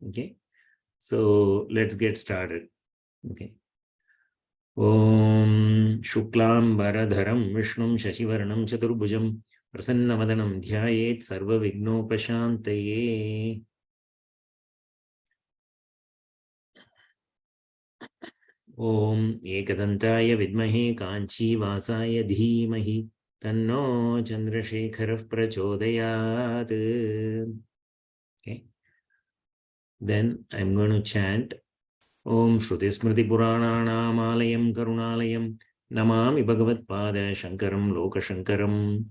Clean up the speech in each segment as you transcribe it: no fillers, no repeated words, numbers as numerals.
Okay, so let's get started. Okay. Om Shuklam Baradharam Vishnum Shashivarnam Chaturbhujam Prasannamadhanam Dhyayet Sarva Vignopashantaye. Om Ekadantaye Vidmahe Kanchi Vasaya Dhimahi Tanno Chandrasekharav Prachodayat. Okay. Then I'm going to chant Om Shruti Smriti Purananam Alayam Karunalayam Namami Bhagavatpada Shankaram Lokashankaram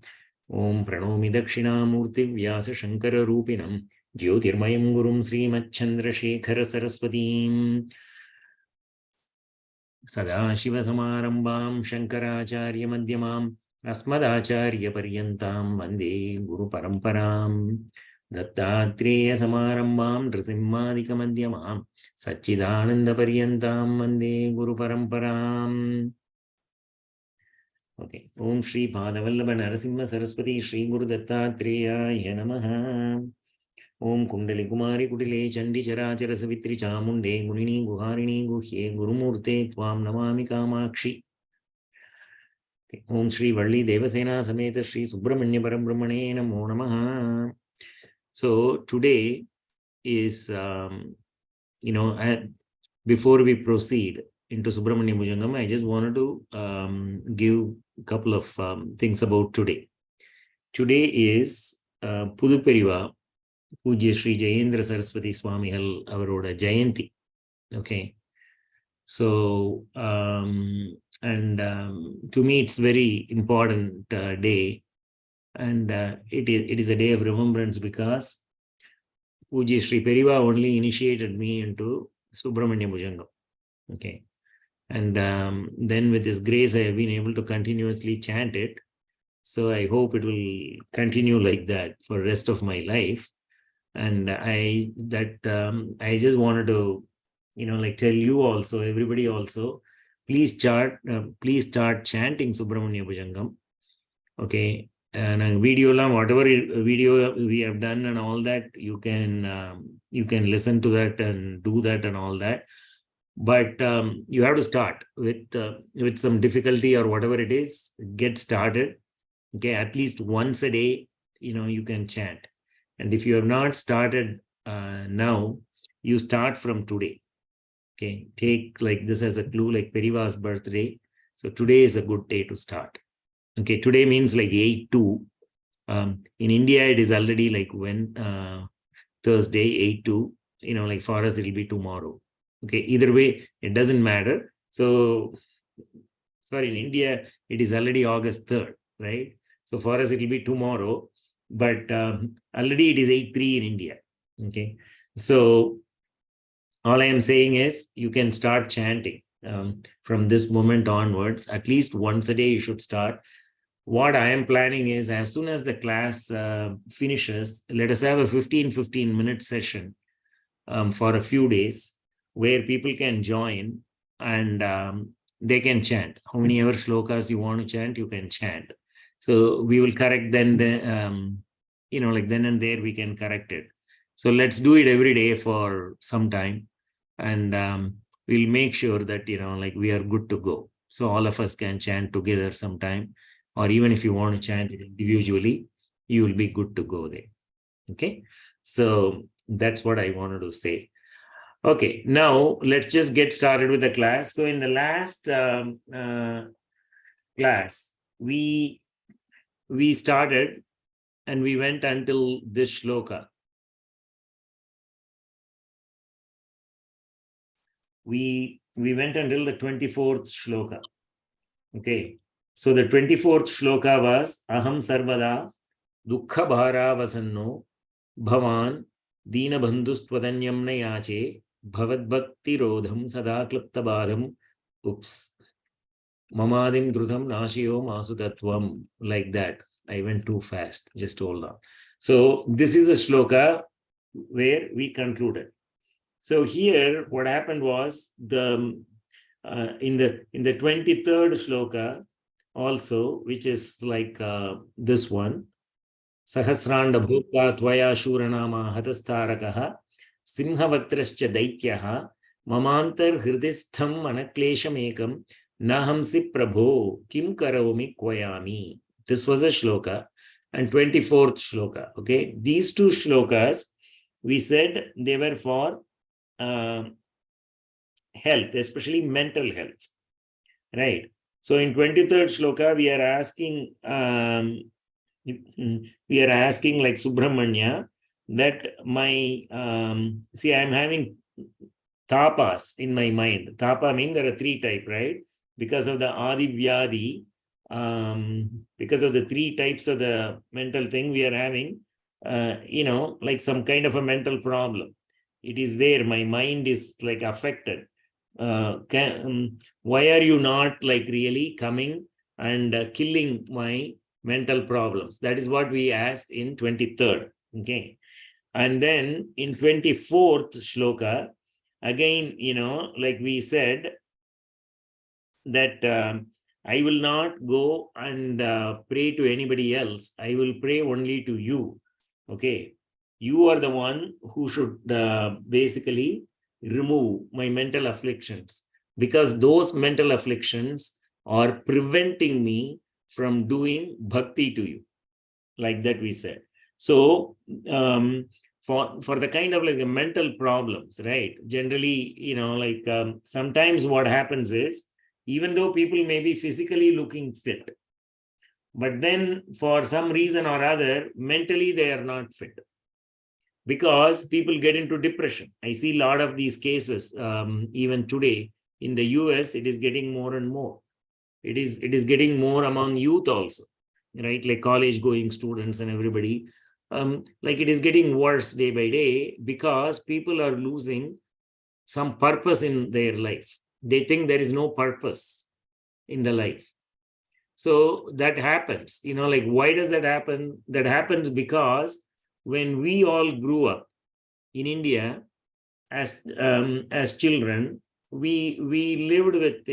Om Pranomi Dakshinamurti Vyasa Shankara Rupinam Jyotirmayam Gurum Srimachandrasekhara Saraswatim Sadashiva Samarambam Shankaracharya Madhyamam Asmadacharya Paryantam Vande Guru Paramparam Dattatreya Samarambam Nrsimhadika Madhyamam Satchidananda Paryantam Vande Guru Paramparam. Okay. Om Shri Padavallabha Narasimha Saraswati Shri Guru Dattatreya Namaha. Om Kundali Kumari Kutile Chandi Charachara Savitri Chamunde Gunini Guharini Guhye Gurumurte Twam Namami Kamakshi. Om Shri Valli Devasena Sameta Shri Subrahmanya Bhujangam Namo Namaha. So today is, before we proceed into Subrahmanya Bhujangam, I just wanted to give a couple of things about today. Today is Puduperiva Pujya Shri Jayendra Saraswati Swamigal avaroda Jayanti. Okay. So, to me, it's very important day. And it is a day of remembrance because Pujya Shri Periva only initiated me into Subrahmanya Bhujangam. Okay. And then with his grace, I have been able to continuously chant it. So I hope it will continue like that for the rest of my life. And I just wanted to, tell you also, everybody also, please start chanting Subrahmanya Bhujangam. Okay. And video, whatever video we have done and all that, you can listen to that and do that and all that. But you have to start with some difficulty or whatever it is. Get started. Okay, at least once a day, you can chant. And if you have not started now, you start from today. Okay, take like this as a clue, like Periva's birthday. So today is a good day to start. Okay, today means like 8/2. In India, it is already like Thursday, 8/2. Like for us, it will be tomorrow. Okay, either way, it doesn't matter. So, sorry, in India, it is already August 3rd, right? So for us, it will be tomorrow. But already it is 8/3 in India. Okay, so all I am saying is you can start chanting from this moment onwards. At least once a day you should start. What I am planning is as soon as the class finishes, let us have a 15-minute session for a few days where people can join and they can chant. How many ever shlokas you want to chant, you can chant. So we will correct then then and there we can correct it. So let's do it every day for some time. And we'll make sure that, we are good to go. So all of us can chant together sometime. Or even if you want to chant it individually, you will be good to go there. Okay. So that's what I wanted to say. Okay. Now let's just get started with the class. So in the last class, we started and we went until this shloka. We went until the 24th shloka. Okay. So the 24th shloka was Aham Sarvada Dukkha Bhara Vasanno Bhavan Dina Bandhustwadanyam Nayache Bhavad Bhakti Rodham Sada Klipta Badham Oops Mamadim Drutham Nashiyo Masutatvam. Like that. I went too fast. Just hold on. So this is a shloka where we concluded. So here what happened was in the 23rd shloka also, which is like this one, Sahasranda Bhutta Tvaya Shuranama Hatastarakaha simhavatrascha daityaha mamantar hridistham anaklesham ekam nahamsi prabho kim karomi kvayami. This was a shloka. And 24th shloka. Okay, these two shlokas, we said they were for health, especially mental health, right? So in 23rd shloka, we are asking like Subrahmanya that my see, I'm having tapas in my mind. Tapa means there are three types, right? Because of the Adi Vyadi, because of the three types of the mental thing we are having, like some kind of a mental problem. It is there. My mind is like affected. Why are you not like really coming and killing my mental problems? That is what we asked in 23rd. Okay. And then in 24th shloka, again, like we said, that I will not go and pray to anybody else. I will pray only to you. Okay. You are the one who should basically remove my mental afflictions, because those mental afflictions are preventing me from doing bhakti to you. Like that we said. So for the kind of like the mental problems, right? Generally, sometimes what happens is, even though people may be physically looking fit, but then for some reason or other, mentally they are not fit, because people get into depression. I see a lot of these cases, even today in the US, it is getting more and more. It is getting more among youth also, right? Like college going students and everybody. Like it is getting worse day by day, because people are losing some purpose in their life. They think there is no purpose in the life. So that happens, like why does that happen? That happens because when we all grew up in India as children, we lived with,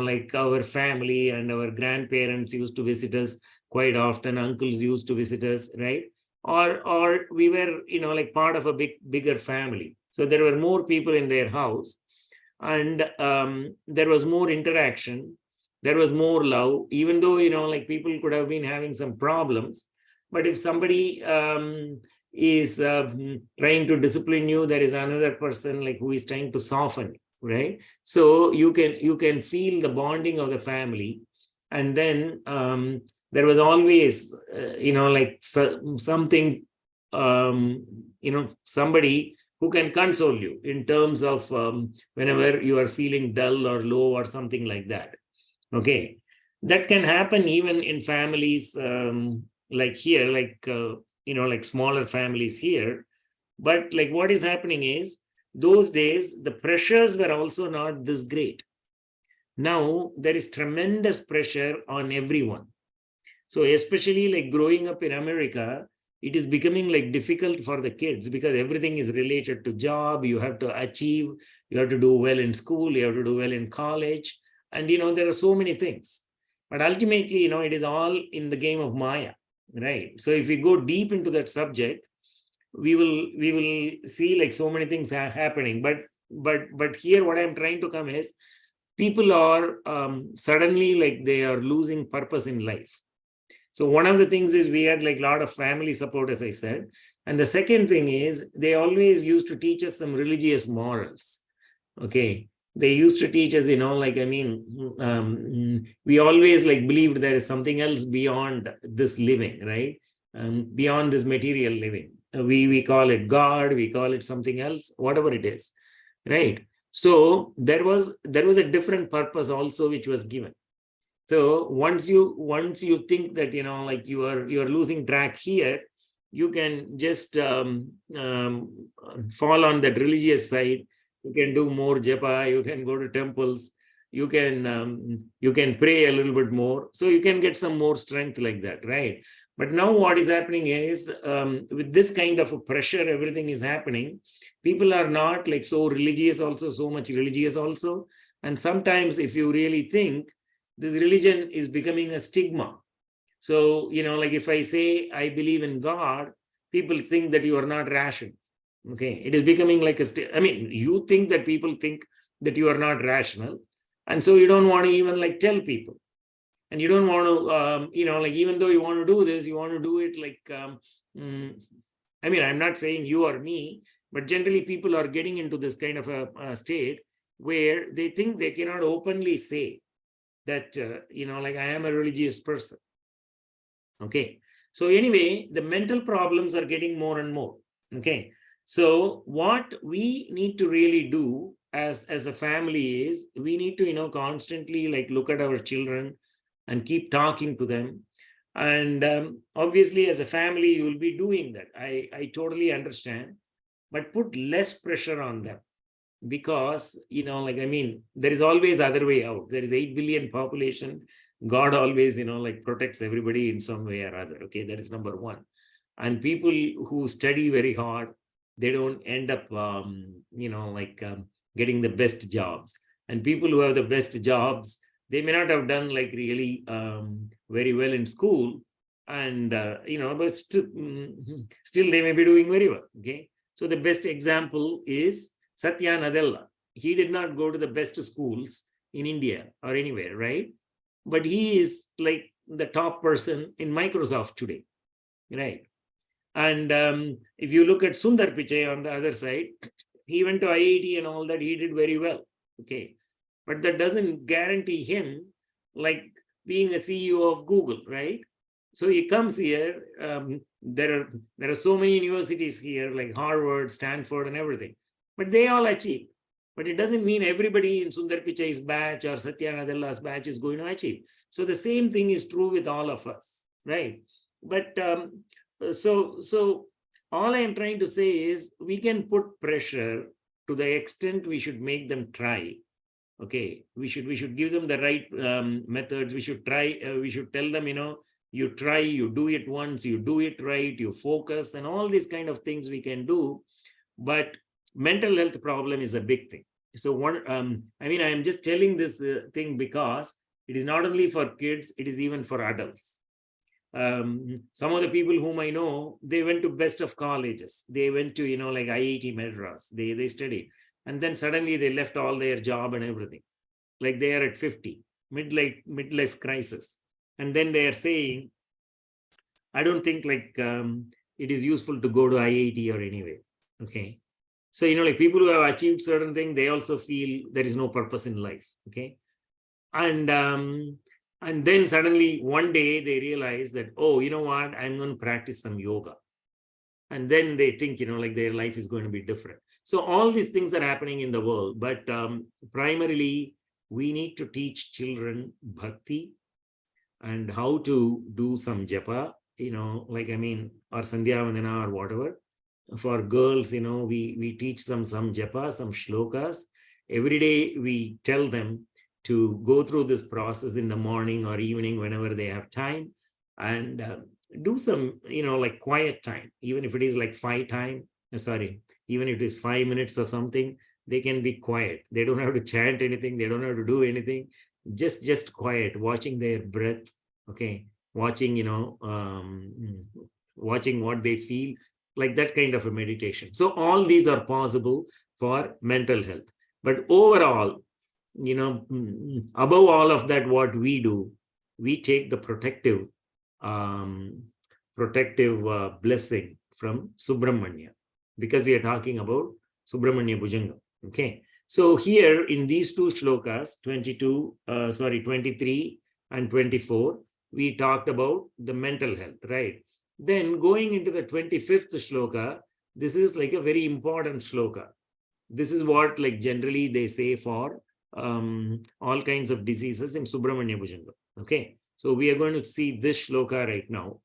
like our family, and our grandparents used to visit us quite often, uncles used to visit us, right? Or we were, like part of a bigger family. So there were more people in their house, and there was more interaction, there was more love, even though, like people could have been having some problems. But if somebody is trying to discipline you, there is another person like who is trying to soften, right? So you can feel the bonding of the family. And then there was always like something, somebody who can console you in terms of whenever you are feeling dull or low or something like that. Okay, that can happen even in families like here, like like smaller families here. But like what is happening is, those days the pressures were also not this great. Now there is tremendous pressure on everyone. So especially like growing up in America, it is becoming like difficult for the kids, because everything is related to job. You have to achieve, you have to do well in school, you have to do well in college, and there are so many things. But ultimately, it is all in the game of Maya, right? So if we go deep into that subject, we will see like so many things are happening. But here what I'm trying to come is, people are suddenly like they are losing purpose in life. So one of the things is, we had like a lot of family support, as I said. And the second thing is, they always used to teach us some religious morals. Okay. They used to teach us, we always like believed there is something else beyond this living, right? Beyond this material living. We call it God, we call it something else, whatever it is, right? So there was a different purpose also which was given. So once you think that like you're losing track here, you can just fall on that religious side. You can do more japa, you can go to temples, you can pray a little bit more, so you can get some more strength like that, right? But now what is happening is, with this kind of a pressure, everything is happening. People are not like so religious also, so much religious also. And sometimes if you really think, this religion is becoming a stigma. So, like if I say I believe in God, people think that you are not rational. Okay, it is becoming like I mean, you think that people think that you are not rational, and so you don't want to even like tell people, and you don't want to, like even though you want to do this, you want to do it like, I mean, I'm not saying you or me, but generally people are getting into this kind of a state where they think they cannot openly say that, like I am a religious person. Okay. So anyway, the mental problems are getting more and more. Okay. So what we need to really do as a family is we need to, constantly like look at our children and keep talking to them. And obviously, as a family, you will be doing that. I totally understand, but put less pressure on them, because like I mean, there is always other way out. There is 8 billion population. God always like protects everybody in some way or other. Okay, that is number one. And people who study very hard, they don't end up getting the best jobs. And people who have the best jobs, they may not have done like really very well in school, and but still they may be doing very well. Okay, so the best example is Satya Nadella. He did not go to the best schools in India or anywhere, right? But he is like the top person in Microsoft today, right? And if you look at Sundar Pichai on the other side, he went to IIT and all that, he did very well. Okay. But that doesn't guarantee him like being a CEO of Google, right? So he comes here. There are so many universities here, like Harvard, Stanford, and everything, but they all achieve. But it doesn't mean everybody in Sundar Pichai's batch or Satya Nadella's batch is going to achieve. So the same thing is true with all of us, right? But so all I am trying to say is we can put pressure to the extent we should make them try. Okay, we should give them the right methods. We should try. We should tell them, you try, you do it once, you do it right, you focus, and all these kind of things we can do. But mental health problem is a big thing. So I mean, I am just telling this thing because it is not only for kids, it is even for adults. Some of the people whom I know, they went to best of colleges. They went to, like IIT Madras. They studied. And then suddenly they left all their job and everything. Like they are at 50, midlife crisis. And then they are saying, I don't think like it is useful to go to IIT or anyway. Okay. So, like people who have achieved certain things, they also feel there is no purpose in life. Okay. And then suddenly one day they realize that, oh, you know what, I'm going to practice some yoga. And then they think, like their life is going to be different. So all these things are happening in the world, but primarily we need to teach children bhakti and how to do some japa, like, I mean, or Sandhya Vandana or whatever. For girls, we teach them some japa, some shlokas. Every day we tell them to go through this process in the morning or evening whenever they have time, and do some, like quiet time, even if it is like even if it is 5 minutes or something, they can be quiet. They don't have to chant anything. They don't have to do anything. Just quiet, watching their breath. Okay. Watching, watching what they feel, like that kind of a meditation. So all these are possible for mental health. But overall, above all of that, what we do, we take the protective blessing from Subrahmanya, because we are talking about Subrahmanya Bhujangam. Okay. So here in these two shlokas, 23 and 24, we talked about the mental health, right? Then going into the 25th shloka, this is like a very important shloka. This is what like generally they say for all kinds of diseases in Subrahmanya Bhujangam. Okay, so we are going to see this shloka right now.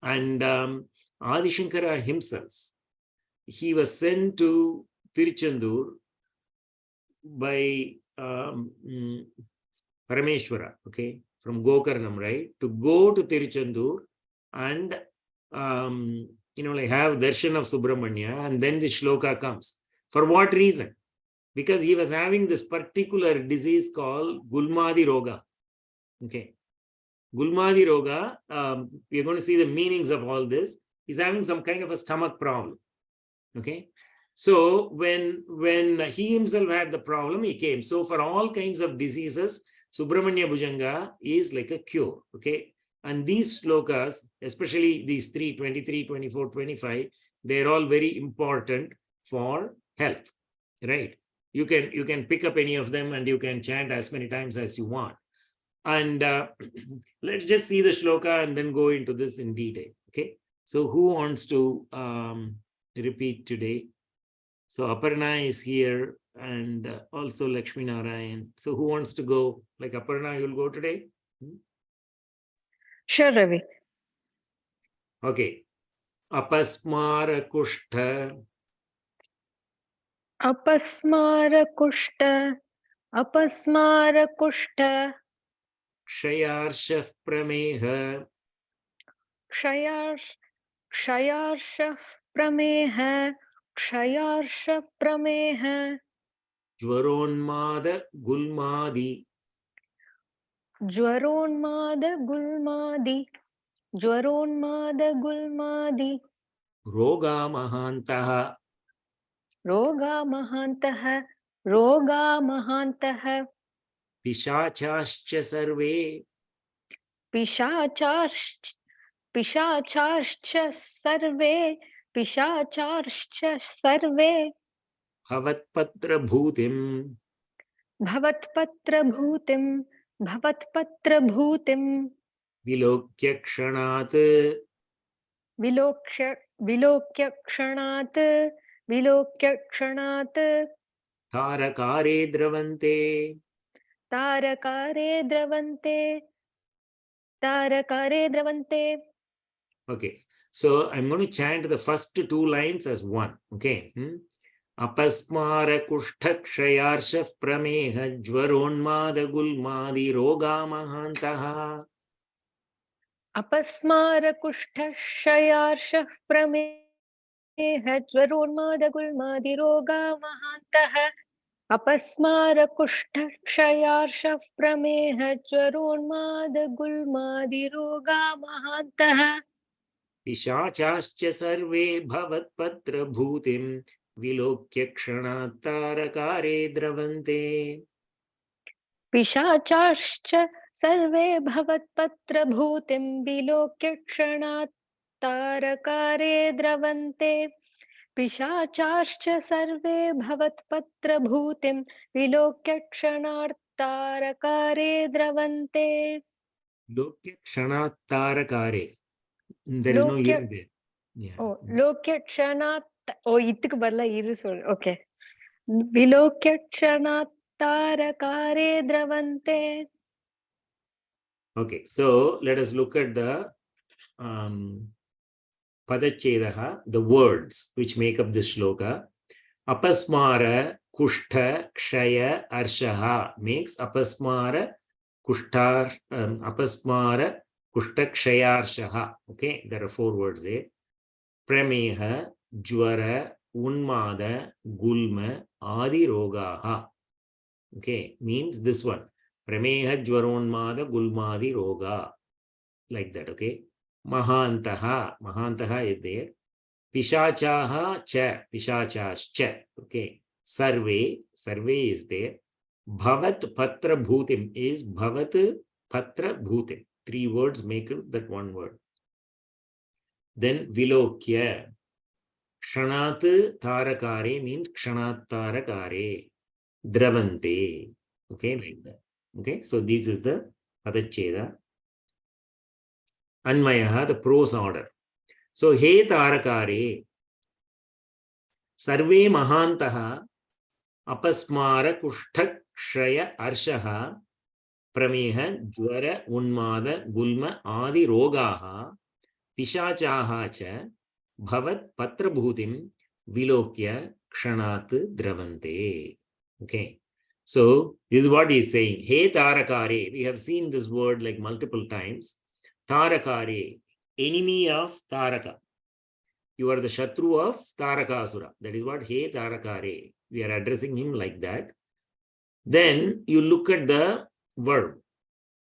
And Adi Shankara himself, he was sent to Tiruchendur by Parameshwara, okay, from Gokarnam, right, to go to Tiruchendur and like have darshan of Subramanya, and then the shloka comes. For what reason? Because he was having this particular disease called Gulmadi Roga. Okay. Gulmadi Roga, we are going to see the meanings of all this. He's having some kind of a stomach problem. Okay. So when he himself had the problem, he came. So for all kinds of diseases, Subrahmanya Bhujanga is like a cure. Okay. And these shlokas, especially these 3, 23, 24, 25, they're all very important for health. Right. You can pick up any of them and you can chant as many times as you want. And let's just see the shloka and then go into this in detail. Okay. So who wants to repeat today? So Aparna is here and also Lakshmi Narayan. So who wants to go? Like Aparna, you'll go today? Sure, Ravi. Okay. Apasmara Kushtha. Apasmara Kushta. Apasmara Kushta. Kshayarshaf Prameha. Kshayarsha Prameha. Kshayarsha Prameha. Jvaronmada Gulmadi. Jvaronmada Gulmadi. Jvaronmada Gulmadi. Roga Mahantaha. Roga Mahantaha. Roga Mahantaha. Pishachascha Sarve. Pishacharscha sarve. Pishacharscha sarve. Bhavatpatra Bhutim. Bhavatpatra bhutim. Bhavatpatra bhutim. Vilokya Kshanat. Vilokya kshanat. Vilokya kshanat. Tarakare Dravante. Tarakare dravante. Tarakare dravante. Okay. So I'm going to chant the first 2 lines as one. Okay. Apasmara Kushtakshayarshaf Prameha Jvaronmada Gulmadi Roga Mahantaha. Apasmara kushta shayarshah prameha jvaronmada gulmadi roga mahantaha. Apasmara kushta shayarshah prameha jvaronmada gulmadi roga mahantaha. Pishachascha Sarve Bhavatpatra Bhutim Vilokya Kshanat Tarakare Dravante. Pishacharscha sarve bhavatpatra bhutim vilokya kshanat tarakare dravante. Pishacharscha sarve bhavatpatra bhutim vilokya kshanat tarakare dravante. Lokya Kshanat Tarakare. There is no Lokya ir there. Yeah. lokya kshanat. இதுக்கு பதிலா இரு சொல். Okay. Vilokya kshanat tarakare dravante. Okay, so let us look at the Padachedaha, the words which make up this shloka. Apasmara Kushtha Kshaya Arshaha makes Apasmara Kushtar Apasmara Kushta Kshayarshaha. Okay, there are 4 words there. Prameha, Jwara, Unmada, Gulma, Adi Rogaha. Okay, means this one. Prameha, Jwaronmada, Gulmadi Roga. Like that, okay. Mahantaha, Mahantaha is there. Pishachaha cha, Pishachas cha. Okay. Sarve, Sarve is there. Bhavat Patra Bhutim is Bhavat Patra Bhutim. 3 words make that 1 word. Then Vilokya. Kshanat Tarakare means Kshanat Tarakare. Dravante. Okay, like that. Okay, so this is the Padacheda. Anmayaha, the prose order. So, He Tarakare, Sarve Mahantaha, Apasmara Kushthak Kshaya Arshaha, Prameha, Jwara, Unmada, Gulma, Adi Rogaha, Pishachaha cha, Bhavat Patra Bhutim, Vilokya, Kshanat Dravante. Okay. So, this is what he is saying. He Tarakare, we have seen this word like multiple times. Tarakare, enemy of Taraka. You are the Shatru of Tarakasura. That is what He Tarakare. We are addressing him like that. Then you look at the verb.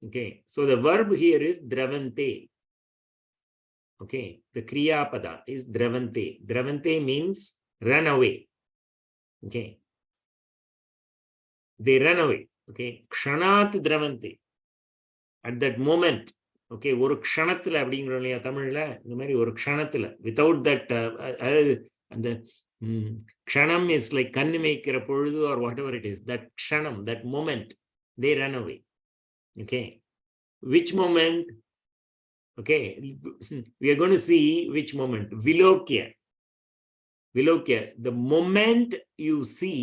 Okay. So the verb here is Dravante. Okay. The Kriya Pada is Dravante. Dravante means run away. Okay. They run away. Okay. Kshanat dravante. At that moment. Okay. ஒரு க்ஷணத்துல அப்படிங்கிறோம் இல்லையா தமிழ்ல, இந்த மாதிரி ஒரு க்ஷணத்துல, without that, அந்த க்ஷணம் is like கண்ணு மேய்க்கிற பொழுது or whatever it is, that க்ஷணம், that moment, they run away. Okay. Which moment? Okay. We are going to see which moment. Vilokya. Vilokya. The moment you see,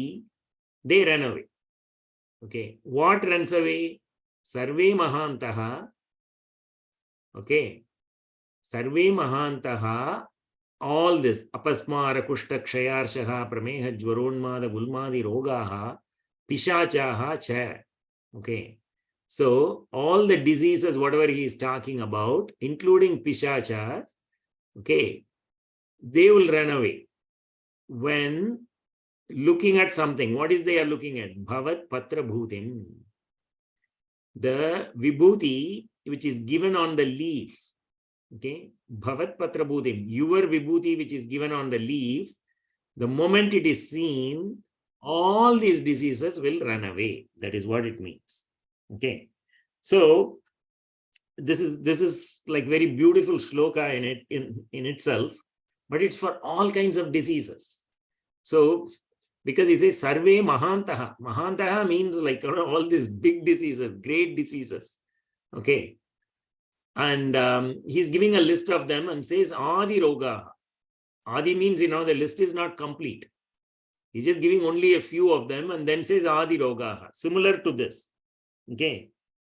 they run away. Okay. What runs away? Sarve mahantaha. Okay. Sarve mahantaha. All this. Apasmara, kushta, kshayarshaha, prameha, jvaronmada, gulmadi, rogaha, pishachaha, cha. Okay. So, all the diseases, whatever he is talking about, including pishachas, okay, they will run away. When looking at something, what is they are looking at? Bhavat patra bhutim. The vibhuti, which is given on the leaf. Okay. Bhavat patra bhutim. Your vibhuti, which is given on the leaf, the moment it is seen, all these diseases will run away. That is what it means. Okay. So this is like very beautiful shloka in itself, but it's for all kinds of diseases. So because he says sarve mahantaha. Mahantaha means like all these big diseases, great diseases. Okay. And he's giving a list of them and says adi roga. Adi means, the list is not complete. He's just giving only a few of them and then says adi roga. Similar to this. Okay.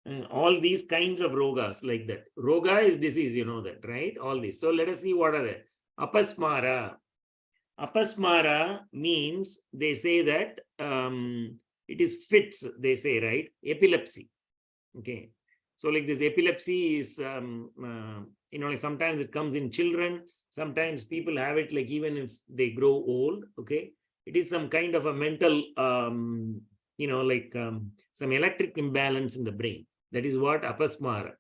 And all these kinds of rogas like that. Roga is disease, you know that, right? All these. So let us see what are they. Apasmara. Apasmara means, they say that it is fits, they say, right? Epilepsy. Okay. So like this epilepsy is, like sometimes it comes in children. Sometimes people have it like even if they grow old. Okay. It is some kind of a mental, some electric imbalance in the brain. That is what apasmara.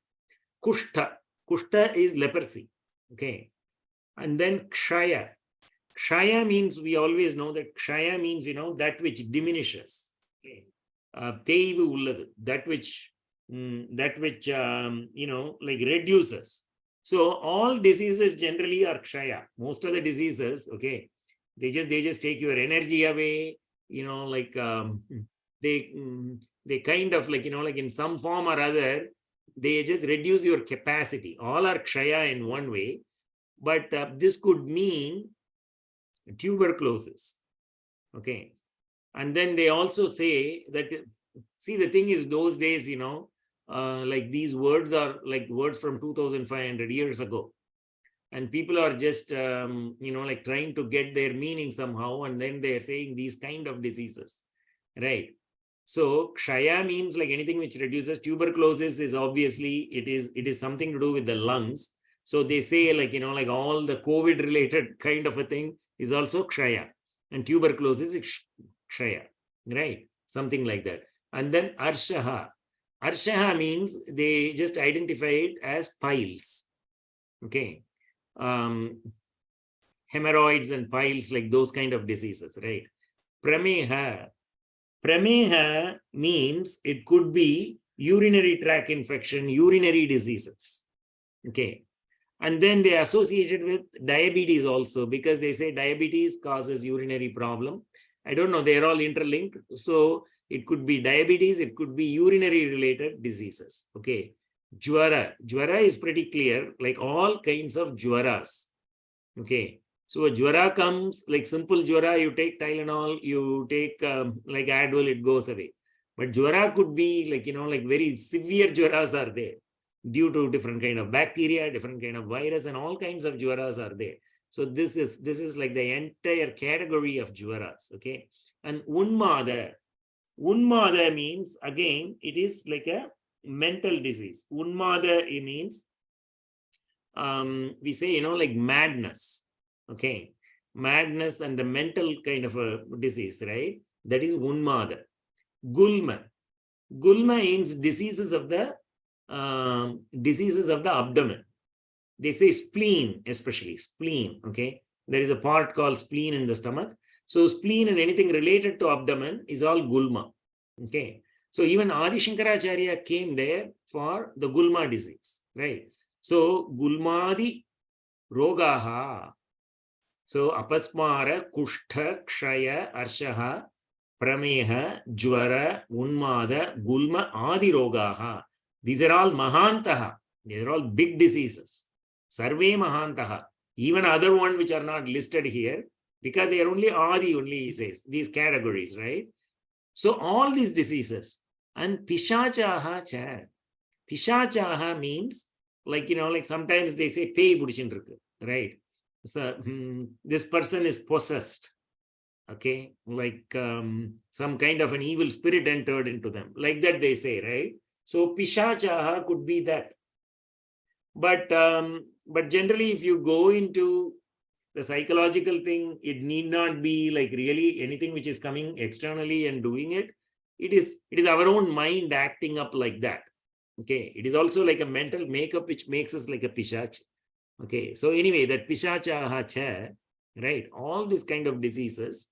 Kushta. Kushta is leprosy. Okay. And then kshaya. Kshaya means, we always know that kshaya means, that which diminishes. Okay. Teivu ulladu. That which, like reduces. So all diseases generally are kshaya. Most of the diseases, okay, they just take your energy away, they kind of like, like in some form or other, they just reduce your capacity. All are kshaya in one way, but this could mean tuberculosis. Okay. And then they also say that, see, the thing is, those days, like these words are like words from 2,500 years ago. And people are just, like trying to get their meaning somehow. And then they're saying these kind of diseases, right? So kshaya means like anything which reduces. Tuberculosis is obviously, it is something to do with the lungs. So they say like, like all the COVID related kind of a thing is also kshaya. And tuberculosis is kshaya, right? Something like that. And then arshaha. Arshaha means they just identify it as piles. Okay. Hemorrhoids and piles, like those kind of diseases, right? Prameha. Prameha means it could be urinary tract infection, urinary diseases. Okay. And then they are associated with diabetes also, because they say diabetes causes urinary problem. I don't know, they're all interlinked. So it could be diabetes, it could be urinary related diseases. Okay. Jwara. Jwara is pretty clear, like all kinds of jwaras. Okay. So a jwara comes, like simple jwara, you take Tylenol, you take like Advil, it goes away. But jwara could be like, like very severe jwaras are there due to different kind of bacteria, different kind of virus, and all kinds of jwaras are there. So this is like the entire category of jwaras. Okay. And unmada. Unmada means, again, it is like a mental disease. Unmada, it means, we say, like madness. Okay. Madness and the mental kind of a disease, right? That is unmada. Gulma. Gulma means diseases of the abdomen. They say spleen, especially spleen. Okay. There is a part called spleen in the stomach. So spleen and anything related to abdomen is all gulma. Okay. So even Adi Shankaracharya came there for the gulma disease, right? So gulmadi rogaha. So apasmara, kushtha, kshaya, arshaha, prameha, jwara, unmada, gulma, adi rogaha. These are all mahantaha. These are all big diseases. Sarve mahantaha. Even other one which are not listed here, because they are only adi, only he says, these categories, right? So all these diseases. And pishachaha cha. Pishachaha means, like, like sometimes they say, pei budichindrukku, right? So this person is possessed. Okay, like some kind of an evil spirit entered into them, like that they say, right? So pishachaha could be that. But generally, if you go into the psychological thing, it need not be like really anything which is coming externally and doing it. It is our own mind acting up like that. Okay, it is also like a mental makeup which makes us like a pishach. Okay, so anyway, that pishachaha cha, right? All these kind of diseases,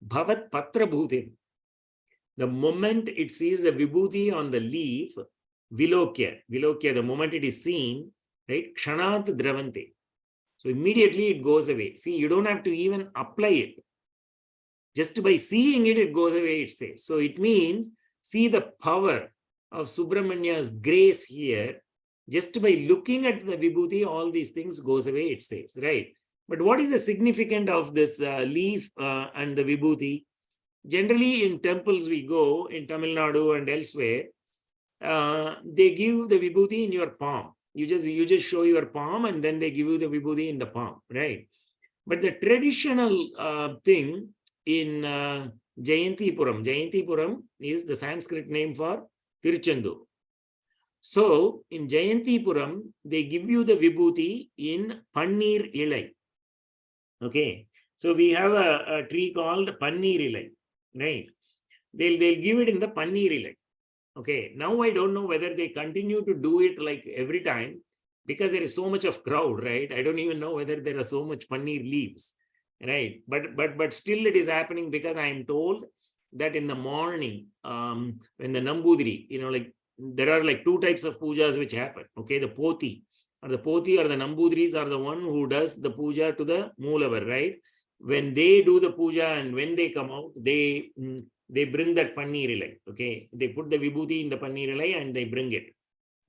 bhavat patra bhutim. The moment it sees a vibhuti on the leaf, vilokya, the moment it is seen, right? Kshanat dravante. So immediately it goes away. See, you don't have to even apply it. Just by seeing it, it goes away, it says. So it means, see the power of Subramanya's grace here. Just by looking at the vibhuti, all these things goes away, it says, right? But what is the significance of this leaf and the vibhuti? Generally, in temples we go, in Tamil Nadu and elsewhere, they give the vibhuti in your palm. You just show your palm and then they give you the vibhuti in the palm, right? But the traditional thing in Jayantipuram is the Sanskrit name for Tiruchendur. So in Jayantipuram, they give you the vibhuti in Pannir Ilai. Okay, so we have a tree called Pannir Ilai, right? They'll give it in the Pannir Ilai. Okay, now I don't know whether they continue to do it like every time, because there is so much of crowd, right? I don't even know whether there are so much paneer leaves, right? But still it is happening, because I am told that in the morning, when the Nambudiri, like there are like two types of pujas which happen. Okay, the Poti or the Nambudiris are the one who does the puja to the Moolavar, right? When they do the puja and when they come out, they bring that paneer ilai. Okay, they put the vibhuti in the paneer ilai and they bring it.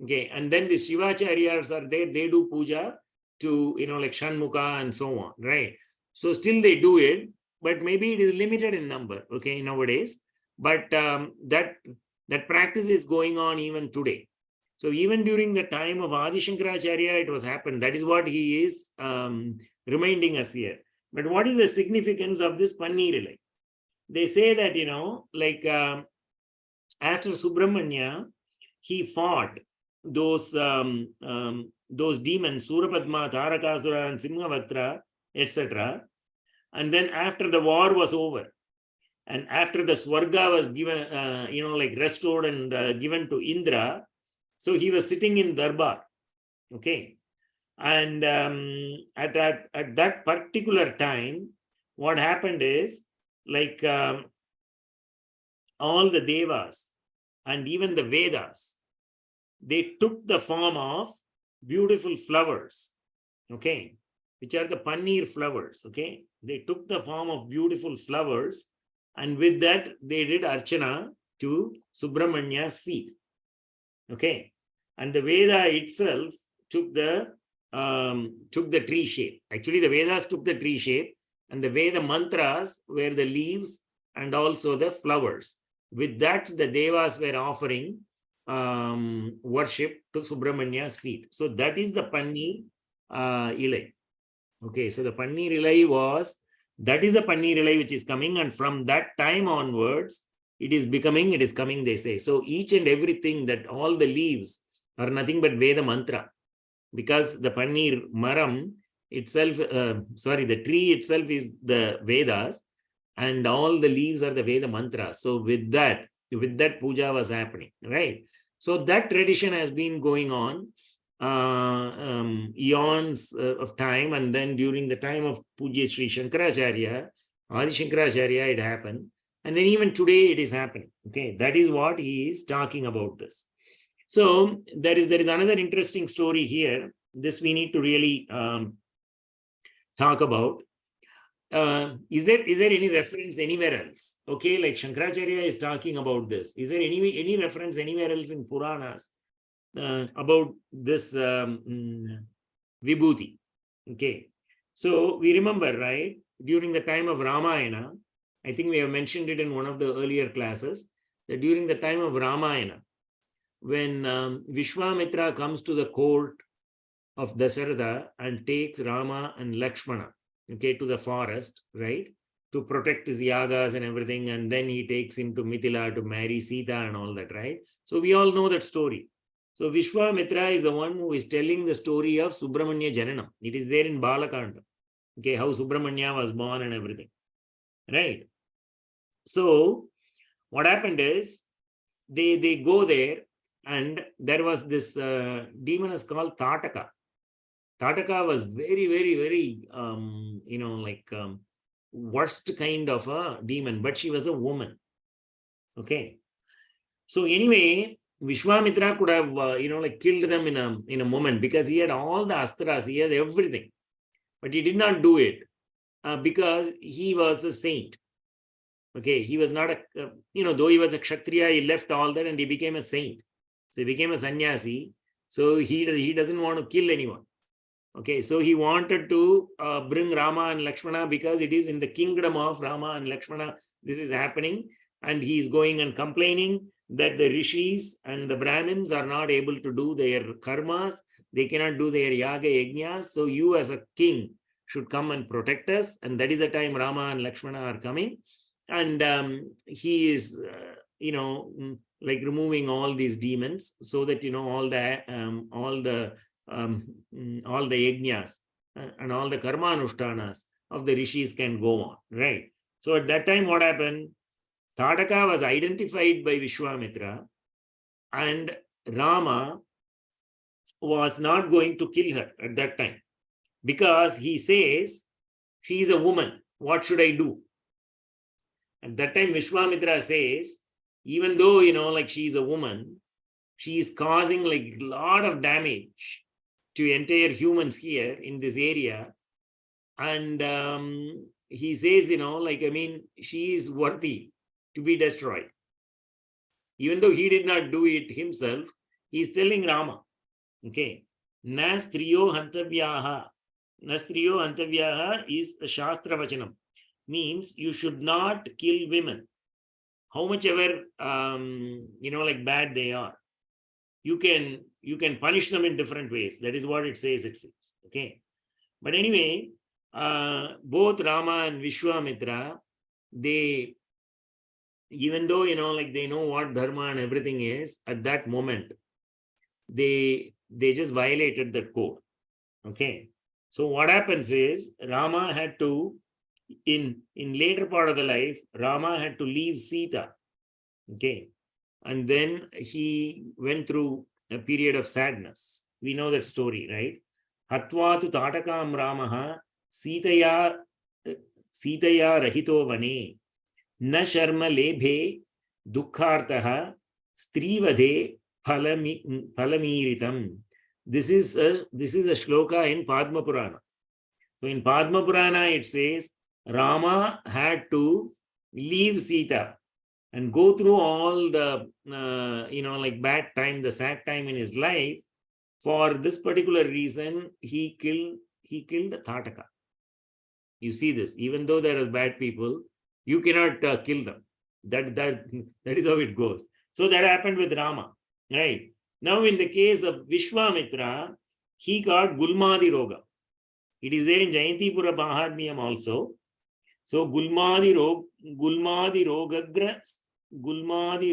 Okay, and then the Shivacharyas are there, they do puja to, like Shanmukha and so on, right? So still they do it, but maybe it is limited in number, okay, nowadays. But that practice is going on even today. So even during the time of Adi Shankaracharya, it was happened. That is what he is reminding us here. But what is the significance of this paneer ilai? They say that, like after Subrahmanya, he fought those demons, Surapadma, Tarakasura, and Simhavatra, etc. And then after the war was over, and after the Swarga was given, like restored and given to Indra, so he was sitting in Darbar. Okay. And at that particular time, what happened is, like all the Devas and even the Vedas, they took the form of beautiful flowers, okay, which are the paneer flowers, okay. They took the form of beautiful flowers, and with that, they did Archana to Subramanya's feet, okay. And the Veda itself took the tree shape. Actually, the Vedas took the tree shape, and the Veda mantras were the leaves and also the flowers. With that, the Devas were offering worship to Subramanya's feet. So that is the Paneer Ilai. Okay, so the Paneer Ilai that is the Paneer Ilai which is coming, and from that time onwards, it is coming, they say. So each and everything, that all the leaves are nothing but Veda mantra, because the Paneer Maram itself, the tree itself is the Vedas, and all the leaves are the Veda mantras. So with that puja was happening, right? So that tradition has been going on. eons of time, and then during the time of Pujya Sri Shankaracharya, Adi Shankaracharya, it happened. And then even today it is happening. Okay, that is what he is talking about this. So there is another interesting story here. This we need to really talk about. Is there any reference anywhere else? Okay, like Shankaracharya is talking about this. Is there any reference anywhere else in Puranas about this Vibhuti? Okay, so we remember, right, during the time of Ramayana, I think we have mentioned it in one of the earlier classes, that during the time of Ramayana, when Vishwamitra comes to the court of Dasharatha and takes Rama and Lakshmana, okay, to the forest, right, to protect his yagas and everything, and then he takes him to Mithila to marry Sita and all that, right? So we all know that story. So Vishwamitra is the one who is telling the story of Subrahmanya Jananam. It is there in Balakanda, okay, how Subramanya was born and everything, right? So what happened is they go there, and there was this demon is called Tataka. Tataka was very, very, very, worst kind of a demon, but she was a woman. Okay. So anyway, Vishwamitra could have, killed them in a moment, because he had all the astras, he had everything, but he did not do it because he was a saint. Okay. He was not though he was a Kshatriya, he left all that and he became a saint. So he became a sannyasi. So he doesn't want to kill anyone. Okay, so he wanted to bring Rama and Lakshmana, because it is in the kingdom of Rama and Lakshmana this is happening, and he is going and complaining that the rishis and the Brahmins are not able to do their karmas, they cannot do their yaga yajnas, so you as a king should come and protect us. And that is the time Rama and Lakshmana are coming, and he is removing all these demons, so that all the yajnas and all the karma anushtanas of the rishis can go on, right? So at that time, what happened? Tataka was identified by Vishwamitra, and Rama was not going to kill her at that time, because he says, she is a woman, what should I do? At that time, Vishwamitra says, even though, she is a woman, she is causing a lot of damage to entire humans here in this area. And he says, she is worthy to be destroyed. Even though he did not do it himself, he is telling Rama, okay, na striyo hantavyaha. Na striyo hantavyaha is a Shastra Vachanam, means you should not kill women. How much ever, bad they are. You can punish them in different ways. That is what it says, okay. But anyway, both Rama and Vishwamitra, they, even though, they know what dharma and everything is, at that moment, they just violated that code, okay. So what happens is, Rama had to, in later part of the life, Rama had to leave Sita, okay. And then he went through a period of sadness. We know that story, right? Hatvatu tatakam Ramaha Sitaya rahito vane na sharma lebhe dukkhartaha strivade phalamiritam. This is a shloka in Padma Purana. So in Padma Purana it says Rama had to leave Sita and go through all the bad time, the sad time in his life. For this particular reason, he killed Tataka. You see this, even though there are bad people, you cannot kill them. That is how it goes. So that happened with Rama, right? Now in the case of Vishwamitra, he got Gulmadi Roga. It is there in Jayantipura Mahatmyam also. So Gulmadi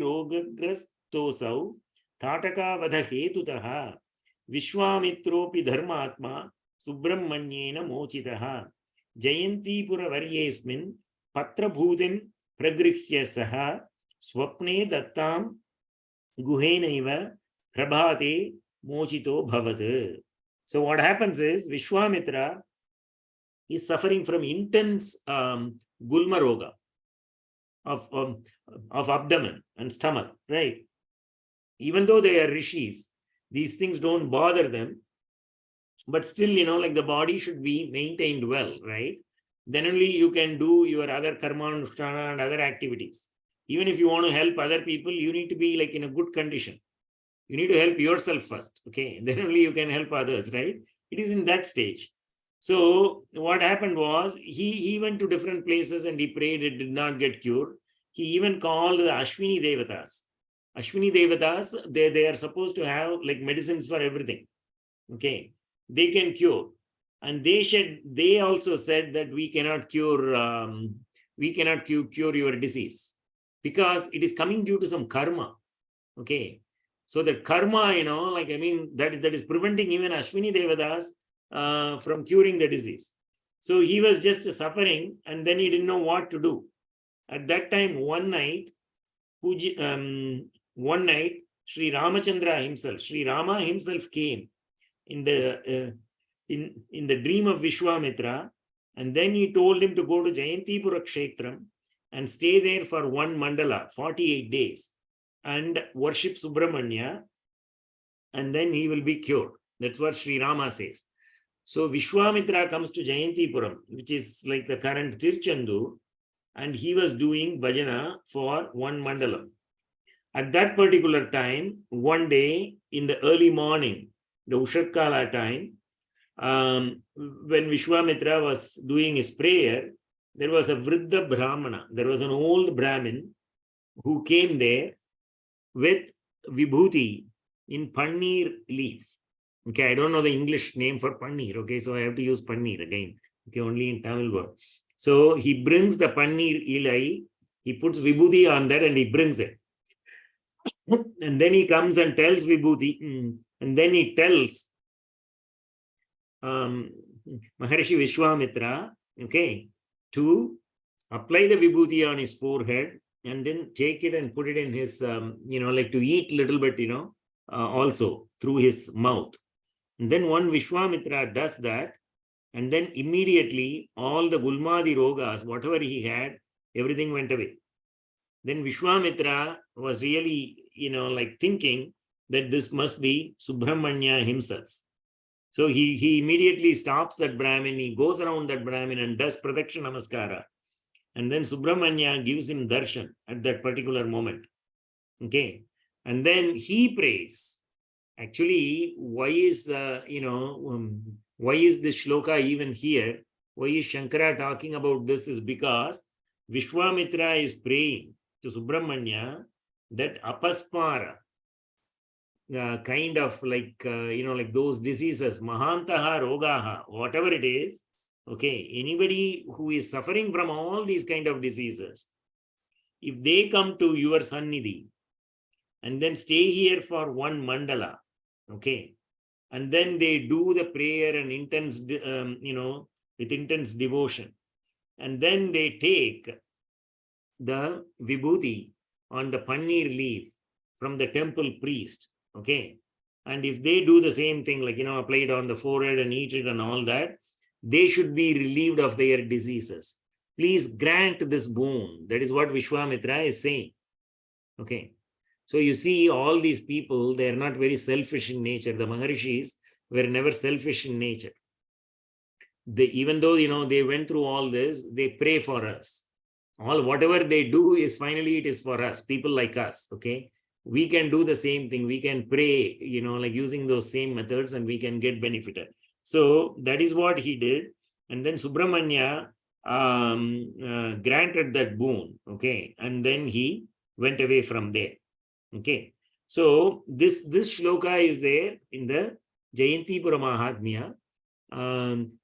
Rogagrastosau Tataka Vadha Hetutaha Vishwamitropi Dharmatma Subrahmanyena Mochitaha Jayantipura Varyesmin Patrabhutin Pragrihya Saha Swapne Dattam Guhenaiva Prabhate mochito bhavat. So what happens is Vishwamitra is suffering from intense gulma roga of abdomen and stomach, right? Even though they are rishis, these things don't bother them, but still, like the body should be maintained well, right? Then only you can do your other karma anushtana and other activities. Even if you want to help other people, you need to be like in a good condition. You need to help yourself first, okay? Then only you can help others, right? It is in that stage. So what happened was he went to different places and he prayed. It did not get cured. He even called the Ashwini Devatas. Ashwini Devatas, they are supposed to have like medicines for everything, okay? They can cure. And they also said that we cannot cure your disease because it is coming due to some karma, okay? So that karma, that is preventing even Ashwini Devatas from curing the disease. So he was just suffering and then he didn't know what to do. At that time, one night, Sri Ramachandra himself, Sri Rama himself came in the dream of Vishwamitra, and then he told him to go to Jayantipura Kshetram and stay there for one mandala, 48 days, and worship Subrahmanya, and then he will be cured. That's what Sri Rama says. So Vishwamitra comes to Jayantipuram, which is like the current Tirchandur, and he was doing bhajana for one mandala. At that particular time, one day in the early morning, the Ushatkala time, when Vishwamitra was doing his prayer, there was a Vriddha Brahmana, there was an old Brahmin who came there with vibhuti in paneer leaf. Okay, I don't know the English name for paneer, okay, so I have to use paneer again, okay, only in Tamil word. So he brings the paneer ilai, he puts vibhuti on that and he brings it. And then he comes and tells vibhuti, and then he tells Maharishi Vishwamitra, okay, to apply the vibhuti on his forehead and then take it and put it in his, like to eat little bit, also through his mouth. And then one Vishwamitra does that, and then immediately all the Gulmadi Rogas, whatever he had, everything went away. Then Vishwamitra was really, like thinking that this must be Subrahmanya himself. So he immediately stops that Brahmin, he goes around that Brahmin and does Pradaksha Namaskara. And then Subrahmanya gives him darshan at that particular moment. Okay. And then he prays. Actually, why is this shloka even here? Why is Shankara talking about this is because Vishwamitra is praying to Subrahmanya that apaspara, kind of like, like those diseases, mahantaha rogaha, whatever it is, okay, anybody who is suffering from all these kind of diseases, if they come to your sannidhi and then stay here for one mandala, okay, and then they do the prayer and intense, with intense devotion, and then they take the vibhuti on the paneer leaf from the temple priest, okay, and if they do the same thing, like, apply it on the forehead and eat it and all that, they should be relieved of their diseases. Please grant this boon. That is what Vishwamitra is saying, okay. So you see, all these people, they are not very selfish in nature. The Maharishis were never selfish in nature. Even though, they went through all this, they pray for us. Whatever they do is finally it is for us, people like us, okay. We can do the same thing. We can pray, like using those same methods, and we can get benefited. So that is what he did. And then Subrahmanya granted that boon, okay. And then he went away from there, okay. So this shloka is there in the Jayantipura Mahatmya,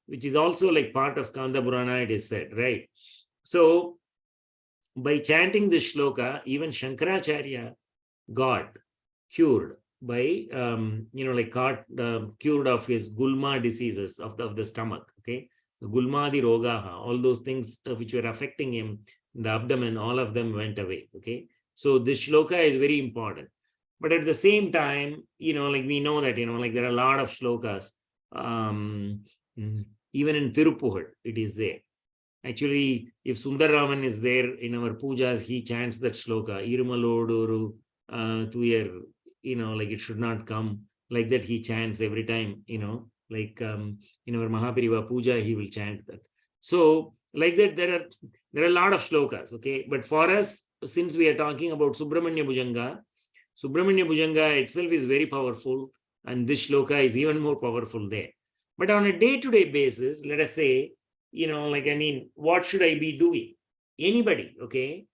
which is also like part of Skanda Purana, it is said, right? So by chanting this shloka, even Shankaracharya got cured by, cured of his gulma diseases of the stomach, okay? The gulmadi rogaha, all those things which were affecting him, the abdomen, all of them went away, okay? So this shloka is very important. But at the same time, like we know that, like there are a lot of shlokas. Um, Even in Tirupugal, it is there. Actually, if Sundararaman is there in our pujas, he chants that shloka, Irumalodoru Tuyar, like it should not come. Like that, he chants every time, like in our Mahapariva puja, he will chant that. So, like that, there are a lot of shlokas, okay? But for us, since we are talking about Subrahmanya Bhujanga itself is very powerful, and this shloka is even more powerful there. But on a day-to-day basis, let us say, what should I be doing? Anybody, okay?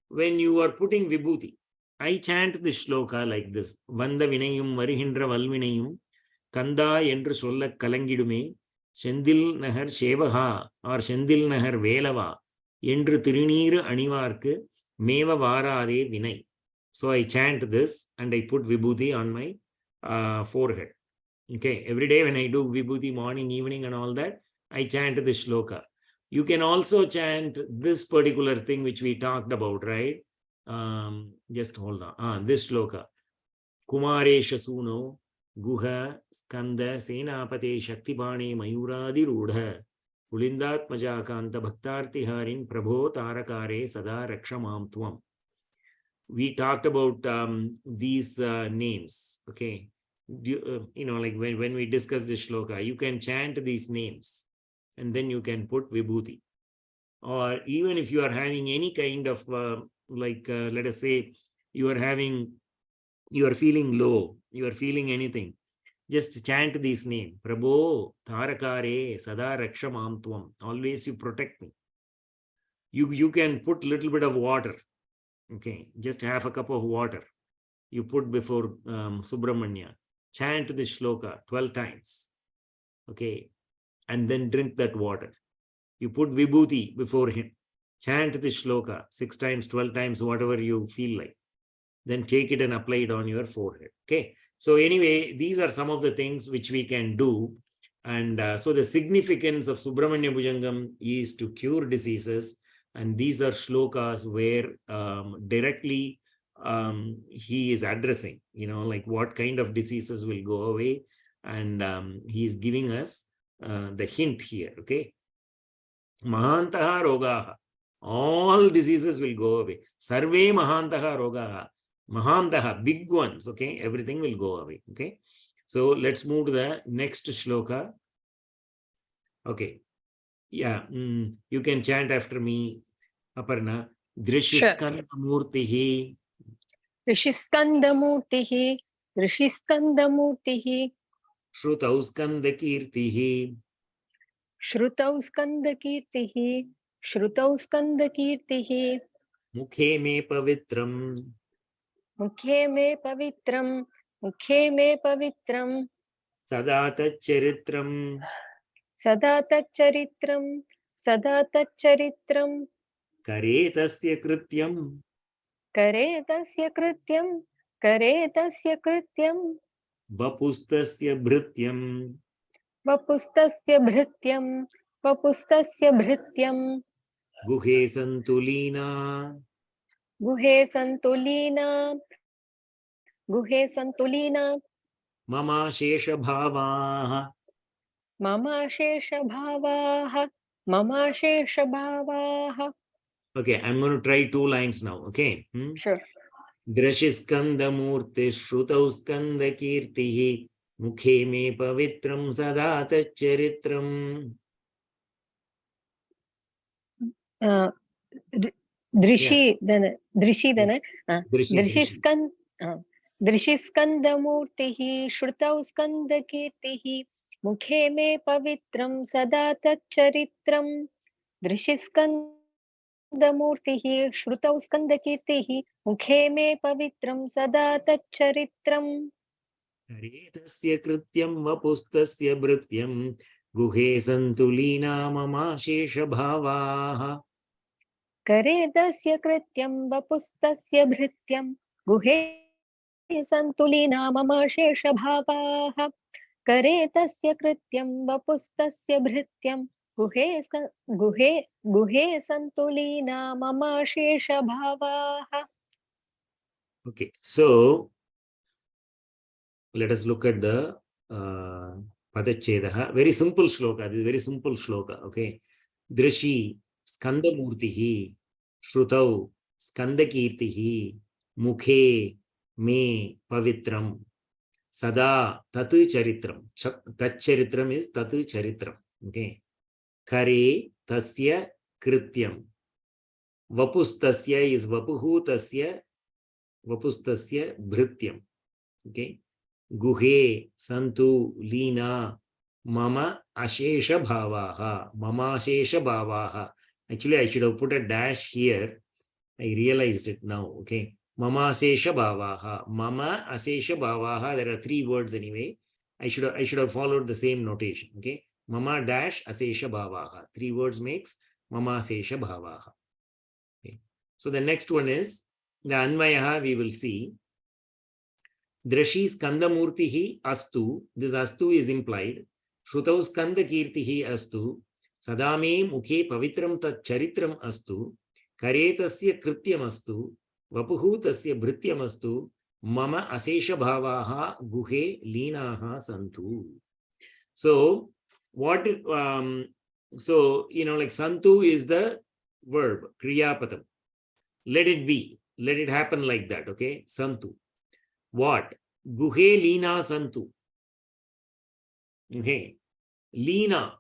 When you are putting vibhuti, I chant this shloka like this. Vanda vinayum varihindra valvinayum kanda endru solla kalangidume Shendil nahar shevaha or Shendil nahar velava endru tiruniru anivarku meva varade vinay. So I chant this and I put vibhuti on my forehead. Okay, every day when I do vibhuti morning, evening and all that, I chant this shloka. You can also chant this particular thing which we talked about, right? Just hold on. This shloka. Kumaresha Suno Guha Skanda Senapate Shaktipane Mayuradi Rudha Pulindatmaja Kanta Bhaktarti Harin Prabho Tarakare Sada Rakshamam Tvam. We talked about these names, okay? Like when we discuss this shloka, you can chant these names and then you can put vibhuti. Or even if you are having any kind of let us say you are feeling low, you are feeling anything, just chant this name, Prabho Tarakare Sada Rakshamam Tvam. Always you protect me. You can put little bit of water, okay, just half a cup of water you put before Subramanya. Chant this shloka 12 times, okay, and then drink that water. You put vibhuti before him. Chant this shloka 6 times, 12 times, whatever you feel like. Then take it and apply it on your forehead, okay? So anyway, these are some of the things which we can do. And so the significance of Subrahmanya Bhujangam is to cure diseases. And these are shlokas where directly he is addressing, like what kind of diseases will go away. And he is giving us the hint here, okay? Mahantaha rogaha. All diseases will go away. Sarve mahantaha rogaha. Mahantaha, big ones, okay? Everything will go away, okay? So let's move to the next shloka. Okay. Yeah, you can chant after me, Aparna. Drishiskandamurtihi. Rishiskandamurtihi, Rishiskandamurtihi, Shrutau skandakirtihi. Shrutau skandakirtihi, Shrutau skandakirtihi, Mukhe me pavitram. Mukhe me pavitram, Mukhe me pavitram, Sada taccharitram. Sada taccharitram, Sada taccharitram, Kare tasya krityam. Kare tasya krityam, Kare tasya krityam, Vapustasya bhrityam. Vapustasya bhrityam, Vapustasya bhrityam, Guhe santulina. Guhe santulina, Guhe santulina, Mama shesha bhavaha. Mama shesha bhavaha, Mama shesha bhavaha. Okay, I'm going to try 2 lines now, okay? Sure. Drashiskandamurti shrutau skandakirtihi. Mukhe me pavitram sada taccharitram. Yeah, Drishidana, yeah. Drishidana, Drishi. Drishiskandamurtihi, Shrutau skandakirtihi, Mukhe me pavitram sada taccharitram. Drishiskandamurtihi, Shrutau skandakirtihi, Mukhe me pavitram sada taccharitram. Karetasya krityam vapustasya bhrityam. Guhe santulina mama shesha bhavaha. Kare tasya krityam vapustasya bhrityam guhe santulina mama shesha bhavaha. Kare tasya krityam vapustasya bhrityam guhe santulina mama shesha bhavaha. Okay, so let us look at the Padachedaha. Very simple shloka. This is very simple shloka. Okay. Drishi Skandamurtihi Shrutau Skandakirtihi Mukhe Me Pavitram Sada Tatu Charitram. Tat Charitram is Tatu Charitram. Okay. Kare Tasya Krityam. Vapustasya is Vapuhutasya Bhrityam. Okay. Guhe Santu Lina Mama Ashesha Bhavaha. Mama Ashesha Bhavaha. Actually, I should have put a dash here. I realized it now. Okay. Mama Asesha Bhavaha. Mama Asesha Bhavaha. There are 3 words anyway. I should have followed the same notation. Okay. Mama dash Asesha Bhavaha. 3 words makes Mama Asesha Bhavaha. Okay. So the next one is the Anvayaha we will see. Drashi Skandamurtihi Astu. This Astu is implied. Shrutau Skandakirtihi Astu. Sadame Mukhe Pavitram Tat Charitram Astu. Karetasya Krityamastu. Vapuhutasya Bhrityamastu. Mama Asesha Bhavaha Guhe Linaha Santu. So, what so like Santu is the verb, Kriyapatam. Let it be. Let it happen like that. Okay. Santu. What? Guhe Lina Santu. Okay. Lina.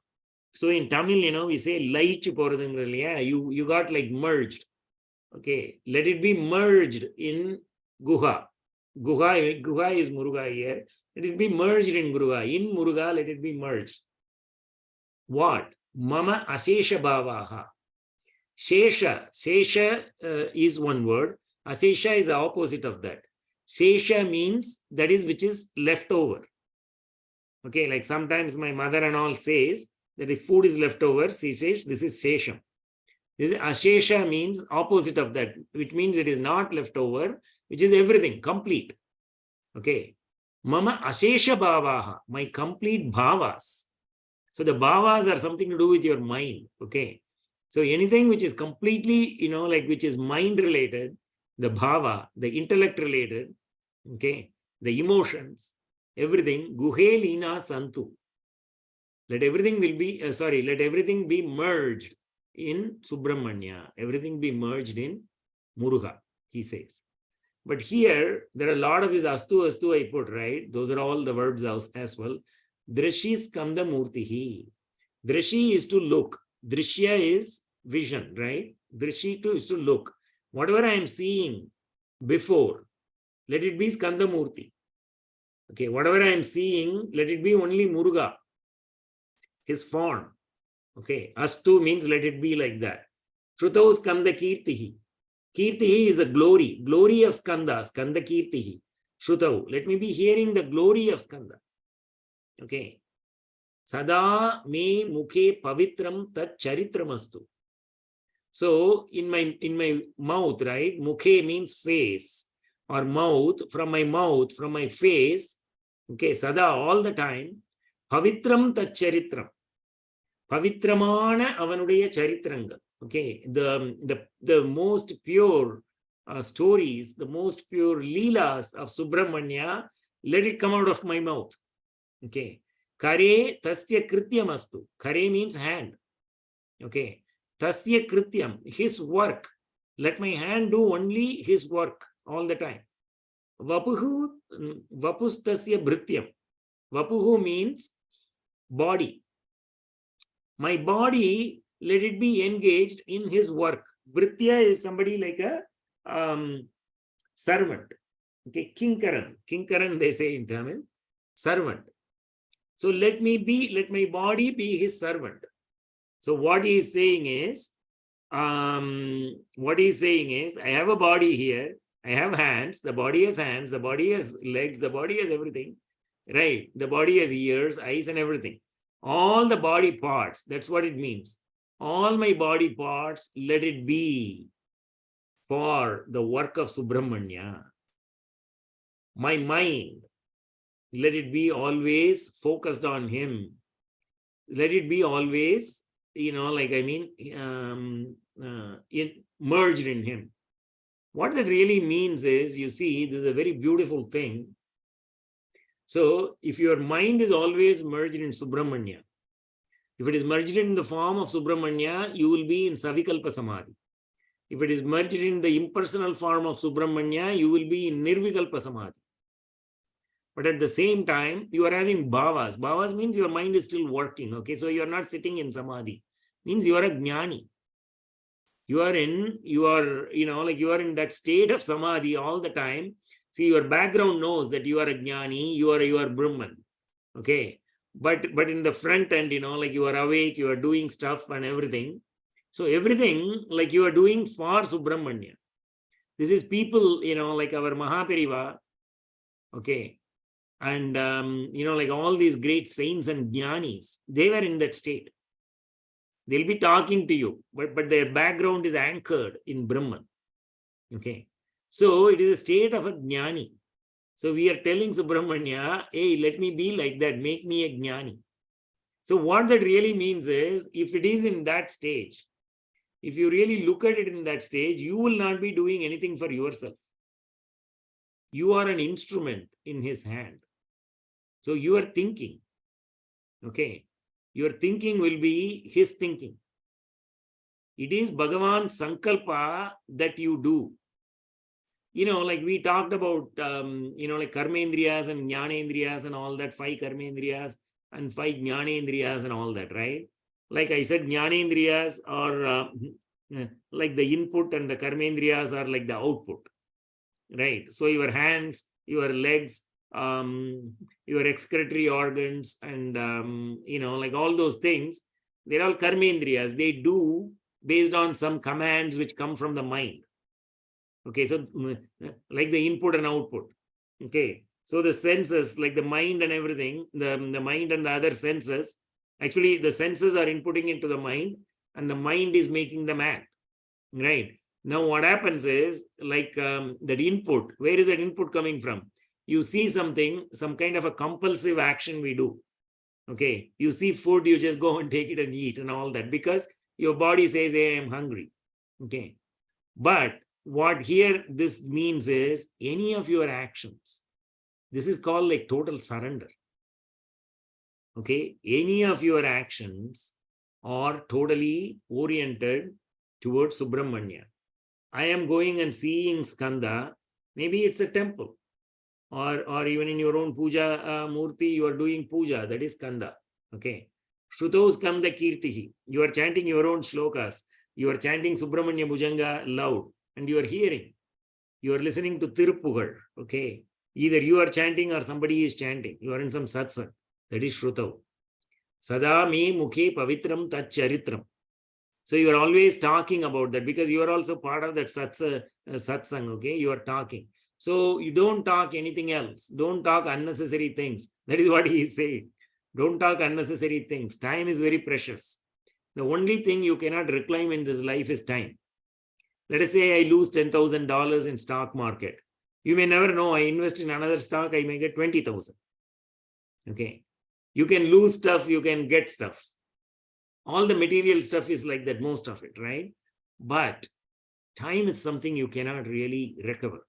So in Tamil, we say laichu poradungraliya. You got like merged. Okay. Let it be merged in Guha. Guha is Muruga here. Let it be merged in Muruga. In Muruga, let it be merged. What? Mama Asesha Bhavaha. Shesha. Shesha is one word. Asesha is the opposite of that. Shesha means that is which is left over. Okay, like sometimes my mother and all says that if food is left over, she says this is Shesham. This is Ashesha means opposite of that, which means it is not left over, which is everything, complete. Okay. Mama Ashesha Bhavaha, my complete bhavas. So the bhavas are something to do with your mind. Okay. So anything which is completely, which is mind related, the bhava, the intellect related, okay, the emotions, everything, Guhe Lina Santu. Let everything be merged in Subrahmanya. Everything be merged in Muruga, he says. But here, there are a lot of these astu I put, right? Those are all the verbs as well. Drishi Skanda Murtihi. Drishi is to look. Drishya is vision, right? Drishi is to look. Whatever I am seeing before, let it be Skanda Murti. Okay, whatever I am seeing, let it be only Muruga, his form. Okay, Astu means let it be like that. Shrutau Skanda Kirtihi. Kirtihi is a glory of Skanda, Skanda Kirtihi. Shrutau, let me be hearing the glory of Skanda. Okay. Sada me mukhe pavitram tat charitramastu. So in my mouth, right? Mukhe means face or mouth, from my face. Okay, sada all the time. Pavitram tat charitram. Pavitramana avanuடைய charitrangal. Okay, the most pure stories, the most pure leelas of Subramanya, let it come out of my mouth. Okay. Kare tasya krityam astu. Kare means hand. Okay. Tasya krityam, his work. Let my hand do only his work all the time. Vapuhu, vapustasya bhrityam. Vapuhu means body. My body, let it be engaged in his work. Bhritya is somebody like a servant. Okay, Kinkaran they say in Tamil. Servant. So let my body be his servant. So what he is saying is, I have a body here, I have hands, the body has hands, the body has legs, the body has everything, right? The body has ears, eyes and everything. All the body parts, that's what it means. All my body parts, let it be for the work of Subramanya. My mind, let it be always focused on him. Let it be always, merged in him. What that really means is, you see, this is a very beautiful thing. So if your mind is always merged in Subramanya, if it is merged in the form of Subramanya, you will be in Savikalpa Samadhi. If it is merged in the impersonal form of Subramanya, you will be in Nirvikalpa Samadhi. But at the same time, you are having bhavas. Bhavas means your mind is still working. Okay, so you are not sitting in Samadhi. Means you are a jnani. You are in that state of Samadhi all the time. See, your background knows that you are a jnani, you are Brahman. Okay. But in the front end, you are awake, you are doing stuff and everything. So everything like you are doing for Subramanya. This is people, like our Mahapariva, okay, and like all these great saints and jnanis, they were in that state. They'll be talking to you, but their background is anchored in Brahman. Okay, so it is a state of a jnani. So we are telling Subramanya, hey, let me be like that, make me a jnani. So what that really means is, if it is in that stage, if you really look at it in that stage, you will not be doing anything for yourself. You are an instrument in his hand. So you are thinking, okay? Your thinking will be his thinking. It is Bhagavan's sankalpa that you do. Like we talked about, like karmendriyas and jnanendriyas and all that, 5 karmendriyas and 5 jnanendriyas and all that, right? Like I said, jnanendriyas are like the input and the karmendriyas are like the output, right? So your hands, your legs, your excretory organs, and like all those things, they're all karmendriyas. They do based on some commands which come from the mind. Okay, so like the input and output. Okay, so the senses, like the mind and everything, the mind and the other senses, actually the senses are inputting into the mind and the mind is making them act, right? Now what happens is, like that input, where is that input coming from? You see something, some kind of a compulsive action we do. Okay, you see food, you just go and take it and eat and all that because your body says, hey, I'm hungry. Okay, but what here this means is any of your actions, this is called like total surrender. Okay, any of your actions are totally oriented towards Subramanya. I am going and seeing Skanda, maybe it's a temple, or even in your own puja murti, you are doing puja, that is Skanda. Okay, Shruto Skanda Kirtihi, you are chanting your own shlokas, you are chanting Subrahmanya Bhujanga loud, and you are hearing, you are listening to Tirupugal. Okay, either you are chanting or somebody is chanting, you are in some satsang, that is Shruto. Sada me mukhe pavitram tat charitram. So you are always talking about that because you are also part of that satsang, okay? You are talking. So you don't talk anything else. Don't talk unnecessary things. That is what he is saying. Don't talk unnecessary things. Time is very precious. The only thing you cannot reclaim in this life is time. Let us say I lose $10,000 in stock market. You may never know. I invest in another stock, I may get 20,000. Okay. You can lose stuff, you can get stuff. All the material stuff is like that, most of it, right? But time is something you cannot really recover.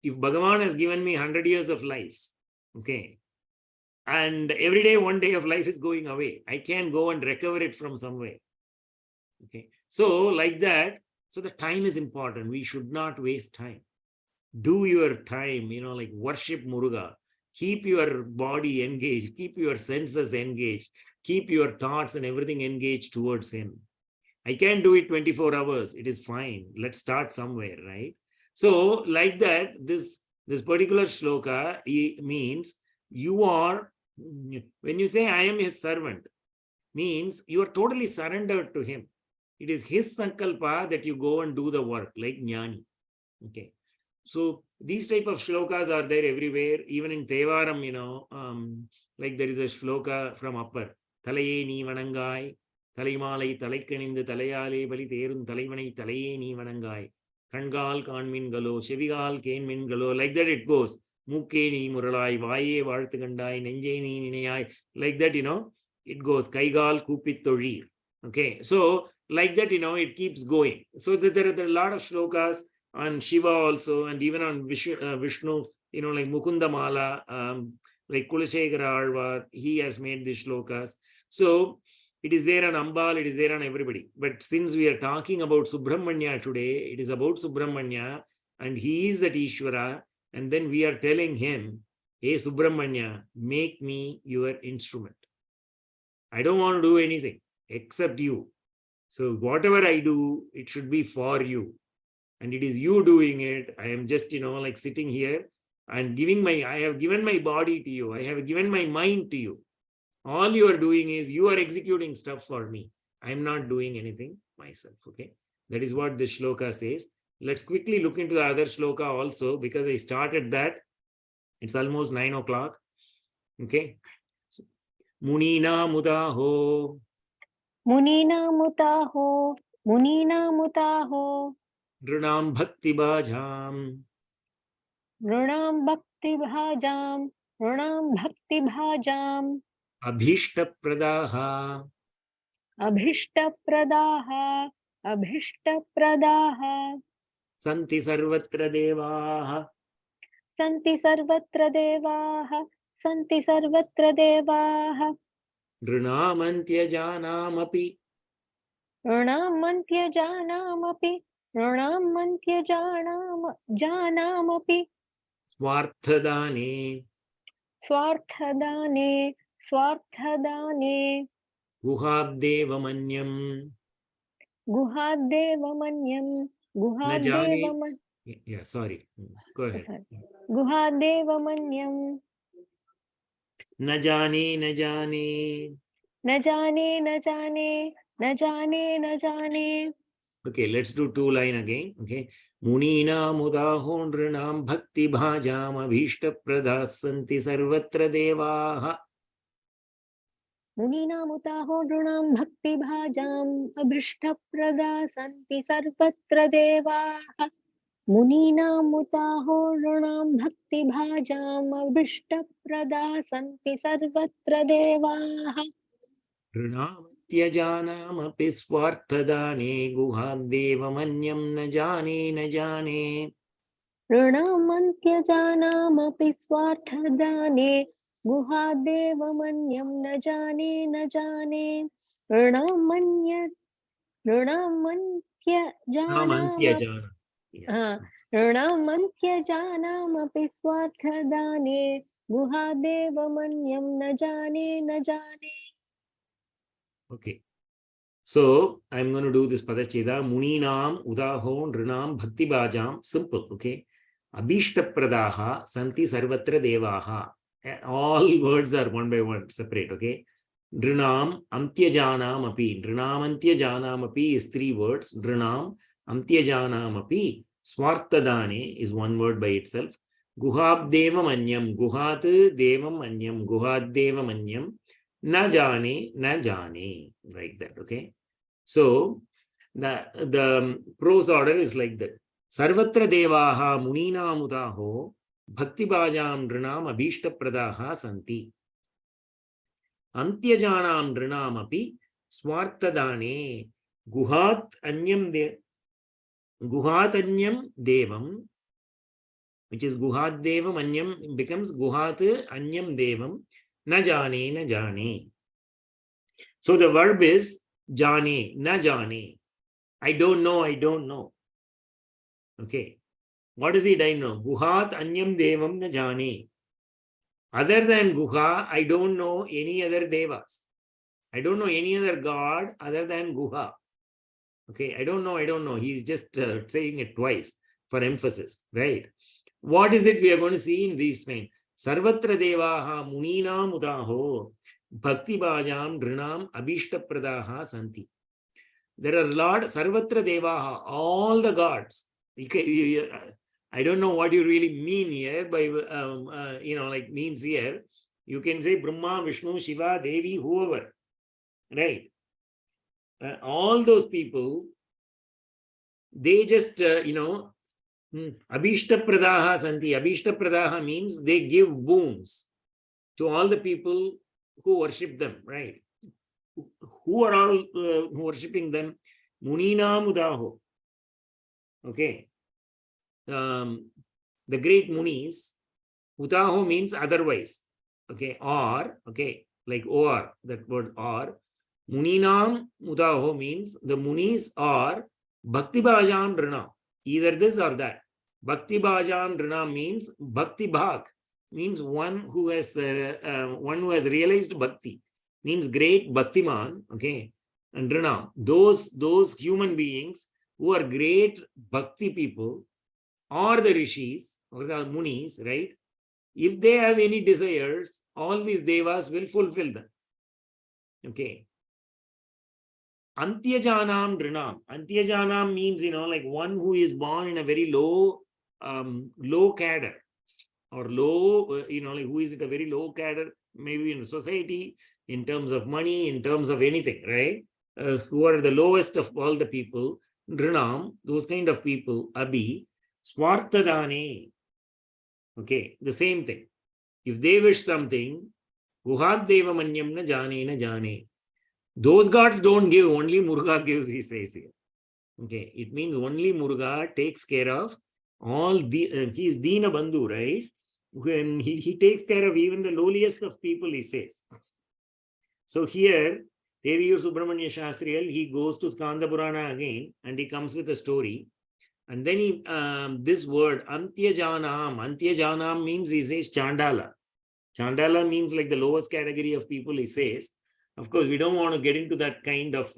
If Bhagavan has given me 100 years of life, okay, and every day, 1 day of life is going away, I can go and recover it from somewhere. Okay, so like that, so the time is important. We should not waste time. Do your time, like worship Muruga. Keep your body engaged, keep your senses engaged, keep your thoughts and everything engaged towards him. I can't do it 24 hours. It is fine. Let's start somewhere, right? So like that, this particular shloka means you are, when you say I am his servant, means you are totally surrendered to him. It is his sankalpa that you go and do the work, like jnani. Okay. So these type of shlokas are there everywhere, even in Tevaram, like there is a shloka from upper. Talaye ni vanangai, Talaimalai, Talaikanindu, Talayale, Bali Terun, Talaimanai, Talaye ni vanangai, Kangal kan min galo, Shevigal kain min galo, like that it goes. Muke ni muralai, Vaye Varthagandai, Nenje ni ninayai, like that, it goes. Kaigal kupittori. Okay, so like that, it keeps going. So there are a lot of shlokas on Shiva also, and even on Vishnu, like Mukunda Mala, like Kulashekara Alvar, he has made the shlokas. So it is there on Ambal, it is there on everybody. But since we are talking about Subrahmanya today, it is about Subrahmanya, and he is that Ishvara, and then we are telling him, hey Subrahmanya, make me your instrument. I don't want to do anything except you. So whatever I do, it should be for you. And it is you doing it. I am just, like sitting here and I have given my body to you. I have given my mind to you. All you are doing is you are executing stuff for me. I'm not doing anything myself. Okay. That is what the shloka says. Let's quickly look into the other shloka also, because I started that. It's almost 9 o'clock. Okay. So, Munina Mudaho. Munina mutaho, Munina mutaho, Drinam Bhakti Bhajam. Runam bhakti bhajam, Runam bhakti bhajam, Abhishta Pradaha. Abhishta pradaha, Abhishta pradaha, Santi Sarvatra Devaha. Santi sarvatra devaha, Santi sarvatra devaha, Drunamantya Janamapi. Runam mantya janamapi, Runam mantya janamapi, Swarthadane. Swarthadane, Swarthadane, Guhabdevamanyam. Guhadevamanyam, Najani. Guhadevamanyam, Yeah, sorry. Go ahead. sorry, Guhadevamanyam, Najani, Najani. न जाने न जाने न जाने न जाने. Okay, let's do 2 line again. Okay. Munina mudahondranam bhakti bhajam abhishta pradasanti sarvatra devaha. मुनीनामुताहो नृणां भक्तिभाजाम् अभीष्टप्रदा सन्ति सर्वत्र देवाः. मुनीनामुताहो नृणां भक्तिभाजाम् अभीष्टप्रदा सन्ति सर्वत्र देवाः. ऋणामत्यजानामपि स्वार्थदाने गुहाद्देवमन्यं न जाने न जाने. ऋणामन्त्यजानामपि स्वार्थदाने गुहादेवमन्यं न जाने न जाने. ऋणामन्त्यजानामपि Yeah. ऋणामन्त्यजानामपि स्वार्थदाने गुहादेवमन्यं न जाने न जाने. Okay. So I'm going to do this Padacheda. Muninam Udaho Nrinam Bhakti Bhajam. Simple. Okay. Abhishta Pradaha Santi Sarvatra Devaha. All words are one by one separate. Okay. Nrinam Antyajanam Api. Nrinam Antyajanam Api is 3 words. Nrinam Antyajanam Api. Swartadane is 1 word by itself. Guhab Devam Anyam. Guhat Devam Anyam. Guhad Devam Anyam. Na jane, like that. Okay. So the prose order is like that. Sarvatra devaha munina mudaho bhakti bhajam nrinam abhishta pradaha santi. Antyajanam nrinam api swartadane guhat anyam devam, which is guhat devam anyam becomes guhat anyam devam. Na jane. So the verb is jane, na jane. I don't know. Okay. What is it I know? Guhat anyam devam na jane. Other than Guha, I don't know any other devas. I don't know any other god other than Guha. Okay. I don't know. He's just saying it twice for emphasis, right? What is it we are going to see in this line? Sarvatra devaha munina mudaho bhakti bhajam drinam abhishta pradaha santi. There are a lot, Sarvatra devaha, all the gods. I don't know what you really mean here by, like means here. You can say Brahma, Vishnu, Shiva, Devi, whoever, right? All those people, they just, Abhishta Pradaha Santi. Abhishta Pradaha means they give boons to all the people who worship them, right? Who are all worshipping them? Munina Mudaho. Okay. The great Munis, Utaho means otherwise. Okay, or, okay, like or, that word or. Muninam Utaho means the munis are Bhakti Bhajam Rana. Either this or that. Bhakti Bhajam Rana means Bhakti Bhag, means one who has realized bhakti, means great bhaktiman. Okay, and Rana, those human beings who are great bhakti people, or the rishis or the munis, right? If they have any desires, all these devas will fulfill them. Okay. Antyajanam Drinam. Antyajanam means, like one who is born in a very low cadre, or low, like who is at a very low cadre, maybe in society, in terms of money, in terms of anything, right? Who are the lowest of all the people. Drinam, those kind of people, Abhi, Swartadane. Okay, the same thing. If they wish something, Guhad Deva Manyam na jane na jane. Those gods don't give, only Muruga gives, he says here. Okay, it means only Muruga takes care of all the, he is Dina Bandhu, right? When he takes care of even the lowliest of people, he says. So here, Deviyur Subramanya Shastrial, he goes to Skanda Purana again and he comes with a story. And then he, this word, Antyajanam means he says Chandala. Chandala means like the lowest category of people, he says. Of course, we don't want to get into that kind of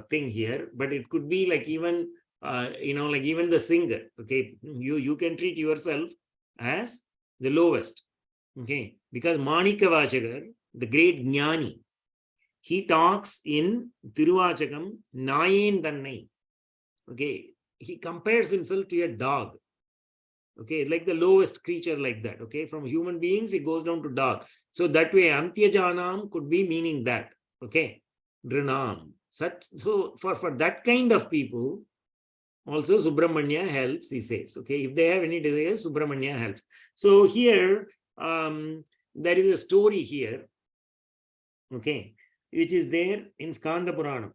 thing here, but it could be like even, like even the singer, okay? You can treat yourself as the lowest, okay? Because Manika Vachagar, the great Jnani, he talks in Tiruvachakam, Nayen Dannai, okay? He compares himself to a dog. Okay, like the lowest creature like that. Okay, from human beings, it goes down to dog. So that way, Antyajanam could be meaning that. Okay, Drinam. So for that kind of people, also Subramanya helps, he says. Okay, if they have any desires, Subramanya helps. So here, there is a story here, okay, which is there in Skanda Puranam.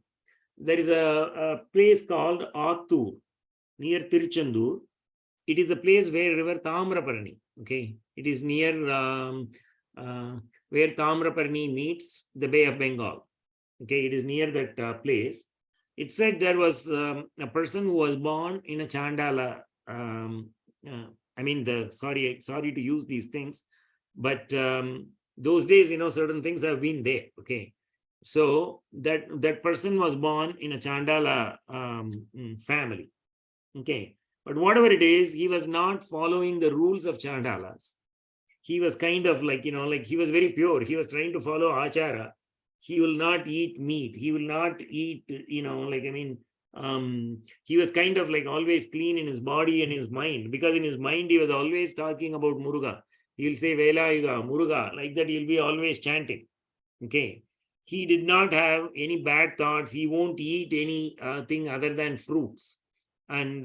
There is a place called Attur near Tiruchendur. It is a place where river Tamraparni, okay, it is near where Tamraparni meets the Bay of Bengal. Okay, it is near that place. It said there was a person who was born in a Chandala. I mean, sorry to use these things, but those days, certain things have been there. Okay, so that person was born in a Chandala family. Okay. But whatever it is, he was not following the rules of Chandalas. He was kind of like, like he was very pure. He was trying to follow Achara. He will not eat meat. He will not eat, he was kind of like always clean in his body and his mind, because in his mind, he was always talking about Muruga. He'll say Vela Yuga, Muruga, like that. He'll be always chanting. Okay. He did not have any bad thoughts. He won't eat any thing other than fruits. And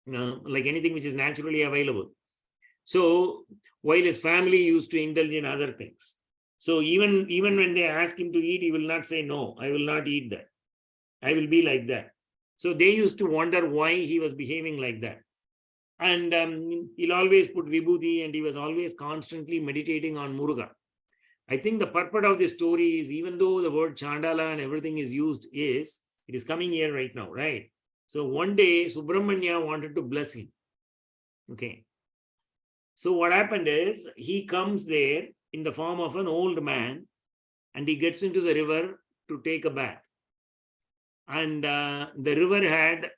like anything which is naturally available. So while his family used to indulge in other things, so even when they ask him to eat, he will not say no, I will not eat that, I will be like that. So they used to wonder why he was behaving like that. And he'll always put vibhuti, and he was always constantly meditating on Muruga. I think the purport of this story is, even though the word Chandala and everything is used, it is coming here right now, right? So one day, Subramanya wanted to bless him. Okay. So what happened is, he comes there in the form of an old man, and he gets into the river to take a bath. And the river had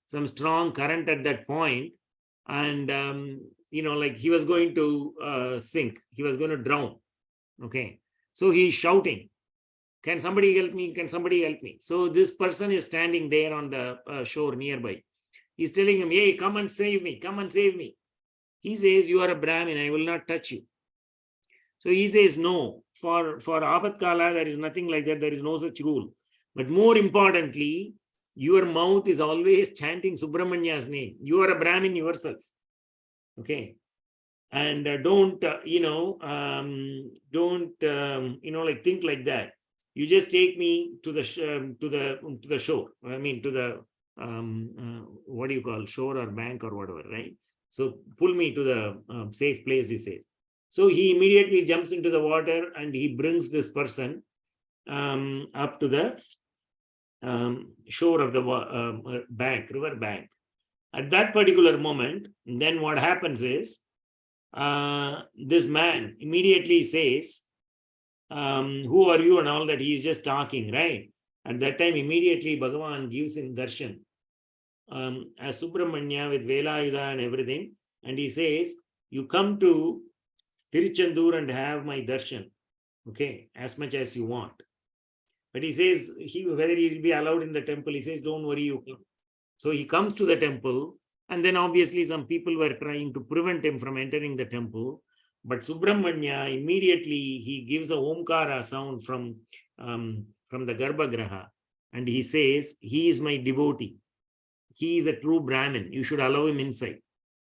some strong current at that point, and like he was going to sink, he was going to drown. Okay. So he's shouting, can somebody help me? Can somebody help me? So this person is standing there on the shore nearby. He's telling him, hey, come and save me. Come and save me. He says, you are a Brahmin. I will not touch you. So he says, no, for Apat Kala, there is nothing like that. There is no such rule. But more importantly, your mouth is always chanting Subramanya's name. You are a Brahmin yourself. Okay. And don't like think like that. You just take me to the shore. I mean, to the what do you call, shore or bank or whatever, right? So pull me to the safe place, he says. So he immediately jumps into the water and he brings this person up to the shore of the bank, river bank. At that particular moment, then what happens is this man immediately says, who are you and all that. He is just talking, right? At that time, immediately Bhagavan gives him darshan as Subrahmanya with Velayuda and everything. And he says, you come to Tiruchendur and have my darshan, okay, as much as you want. But he says, whether he will be allowed in the temple, he says, don't worry, you come. So he comes to the temple, and then obviously some people were trying to prevent him from entering the temple. But Subrahmanya, immediately he gives a Omkara sound from the Garbhagraha, and he says, he is my devotee. He is a true Brahmin. You should allow him inside.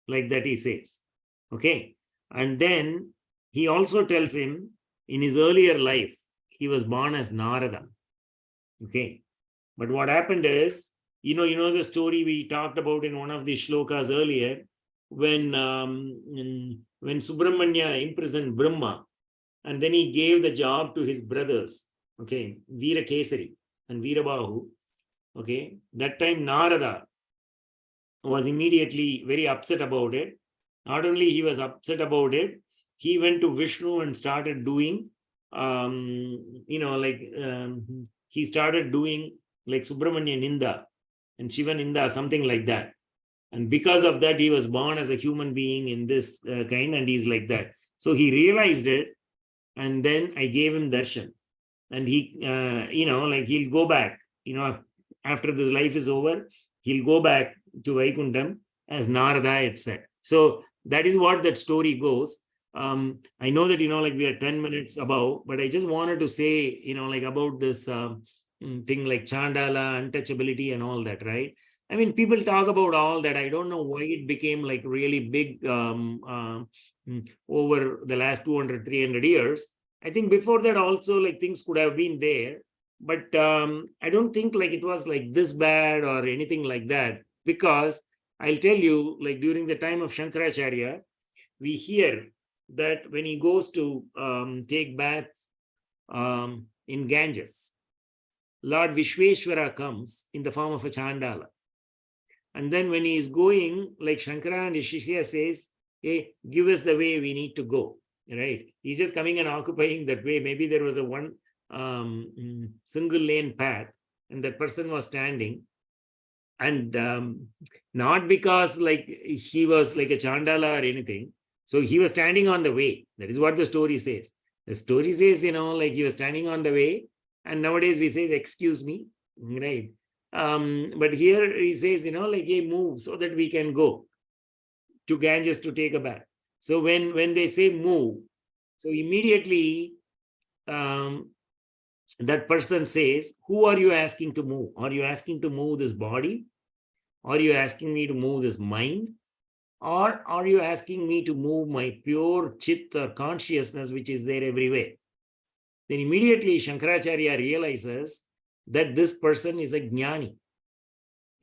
Like that he says. Okay. And then he also tells him, in his earlier life, he was born as Narada. Okay. But what happened is, you know the story we talked about in one of the shlokas earlier, when Subrahmanya imprisoned Brahma, and then he gave the job to his brothers, okay, Veera Kesari and Veerabahu. Okay, that time Narada was immediately very upset about it. Not only he was upset about it, he went to Vishnu and started doing, he started doing like Subramanya Ninda and Shiva Ninda, something like that. And because of that, he was born as a human being in this kind, and he's like that. So he realized it, and then I gave him darshan. And he, he'll go back, after this life is over, he'll go back to Vaikuntham as Narada, it said. So that is what that story goes. I know that, we are 10 minutes above, but I just wanted to say, about this thing like Chandala, untouchability and all that, right? I mean, people talk about all that. I don't know why it became like really big over the last 200, 300 years. I think before that also, like, things could have been there, but I don't think like it was like this bad or anything like that, because I'll tell you, like during the time of Shankaracharya, we hear that when he goes to take baths in Ganges, Lord Vishweshwara comes in the form of a Chandala. And then when he is going, like Shankara and Shishya says, hey, give us the way we need to go, right? He's just coming and occupying that way. Maybe there was a one single lane path, and that person was standing. And not because like he was like a Chandala or anything. So he was standing on the way. That is what the story says. The story says, like he was standing on the way. And nowadays we say, excuse me, right? But here he says, like, hey, move so that we can go to Ganges to take a bath. So when they say move, so immediately that person says, who are you asking to move? Are you asking to move this body? Are you asking me to move this mind? Or are you asking me to move my pure chit or consciousness, which is there everywhere? Then immediately Shankaracharya realizes that this person is a jnani.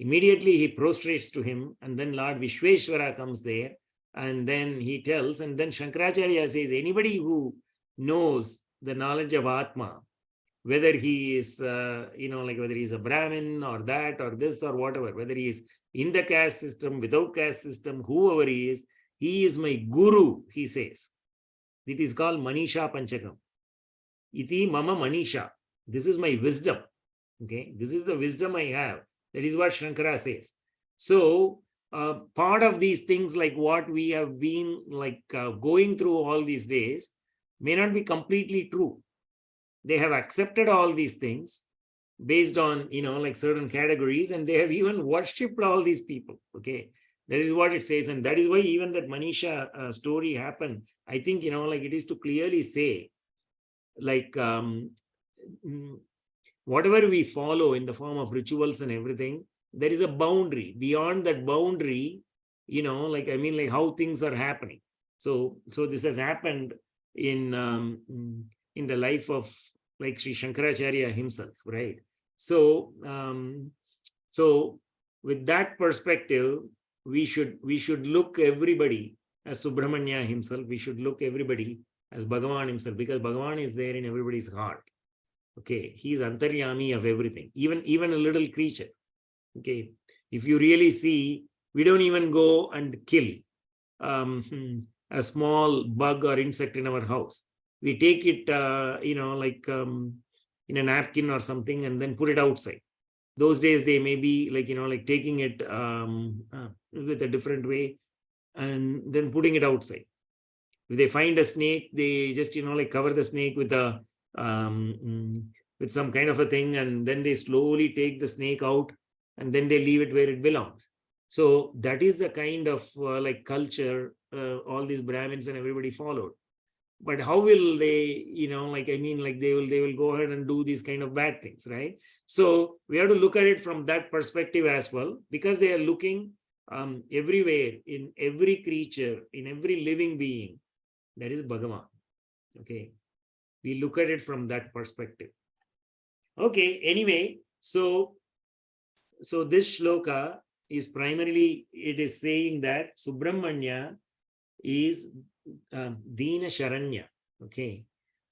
Immediately he prostrates to him, and then Lord Vishweshwara comes there, and then he tells, and then Shankaracharya says, anybody who knows the knowledge of Atma, whether he is, whether he's a Brahmin or that or this or whatever, whether he is in the caste system, without caste system, whoever he is my guru, he says. It is called Manisha Panchakam. Iti mama Manisha. This is my wisdom. Okay, this is the wisdom I have. That is what Shankara says. So part of these things, like what we have been like going through all these days, may not be completely true. They have accepted all these things based on, like certain categories, and they have even worshipped all these people. Okay, that is what it says. And that is why even that Manisha story happened. I think, like it is to clearly say, like whatever we follow in the form of rituals and everything, there is a boundary. Beyond that boundary, like how things are happening. So this has happened in the life of like Sri Shankaracharya himself, right? So so with that perspective, we should look everybody as Subramanya himself. We should look everybody as Bhagavan himself, because Bhagavan is there in everybody's heart. Okay, he is Antaryami of everything, even a little creature. Okay, if you really see, we don't even go and kill a small bug or insect in our house. We take it, like in a napkin or something, and then put it outside. Those days they may be like, like taking it with a different way and then putting it outside. If they find a snake, they just, like cover the snake with a with some kind of a thing, and then they slowly take the snake out, and then they leave it where it belongs. So that is the kind of like culture all these Brahmins and everybody followed. But how will they, like, they will go ahead and do these kind of bad things, right? So we have to look at it from that perspective as well, because they are looking everywhere, in every creature, in every living being, that is Bhagavan. Okay, we look at it from that perspective. Okay, anyway, so this shloka is primarily, it is saying that Subramanya is Dina Sharanya. Okay,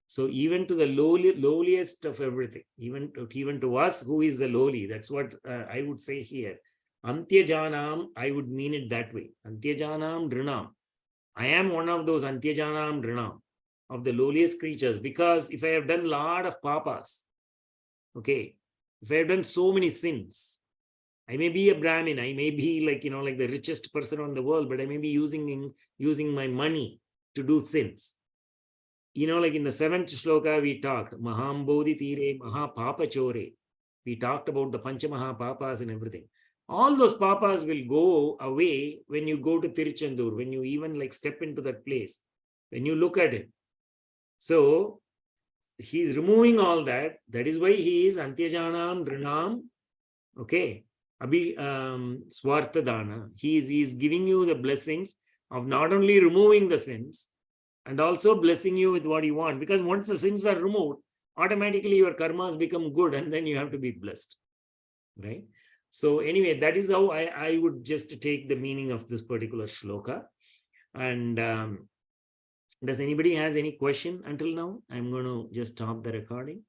so even to the lowliest of everything, even to us who is the lowly, that's what I would say here. Antyajanam, I would mean it that way. Antyajanam Drinam. I am one of those Antyajanam Drinam, of the lowliest creatures, because if I have done a lot of papas, okay, if I have done so many sins, I may be a Brahmin, I may be like, like the richest person in the world, but I may be using my money to do sins. Like in the 7th shloka, we talked, Mahambodhi Tire Mahapapa Chore. We talked about the Pancha Mahapapas and everything. All those papas will go away when you go to Tiruchendur, when you even like step into that place, when you look at it. So he's removing all that. That is why he is Antyajanam Drinam. Okay. Swartadana. He is giving you the blessings of not only removing the sins, and also blessing you with what you want. Because once the sins are removed, automatically your karmas become good, and then you have to be blessed. Right? So anyway, that is how I would just take the meaning of this particular shloka. And does anybody has any question until now? I'm going to just stop the recording.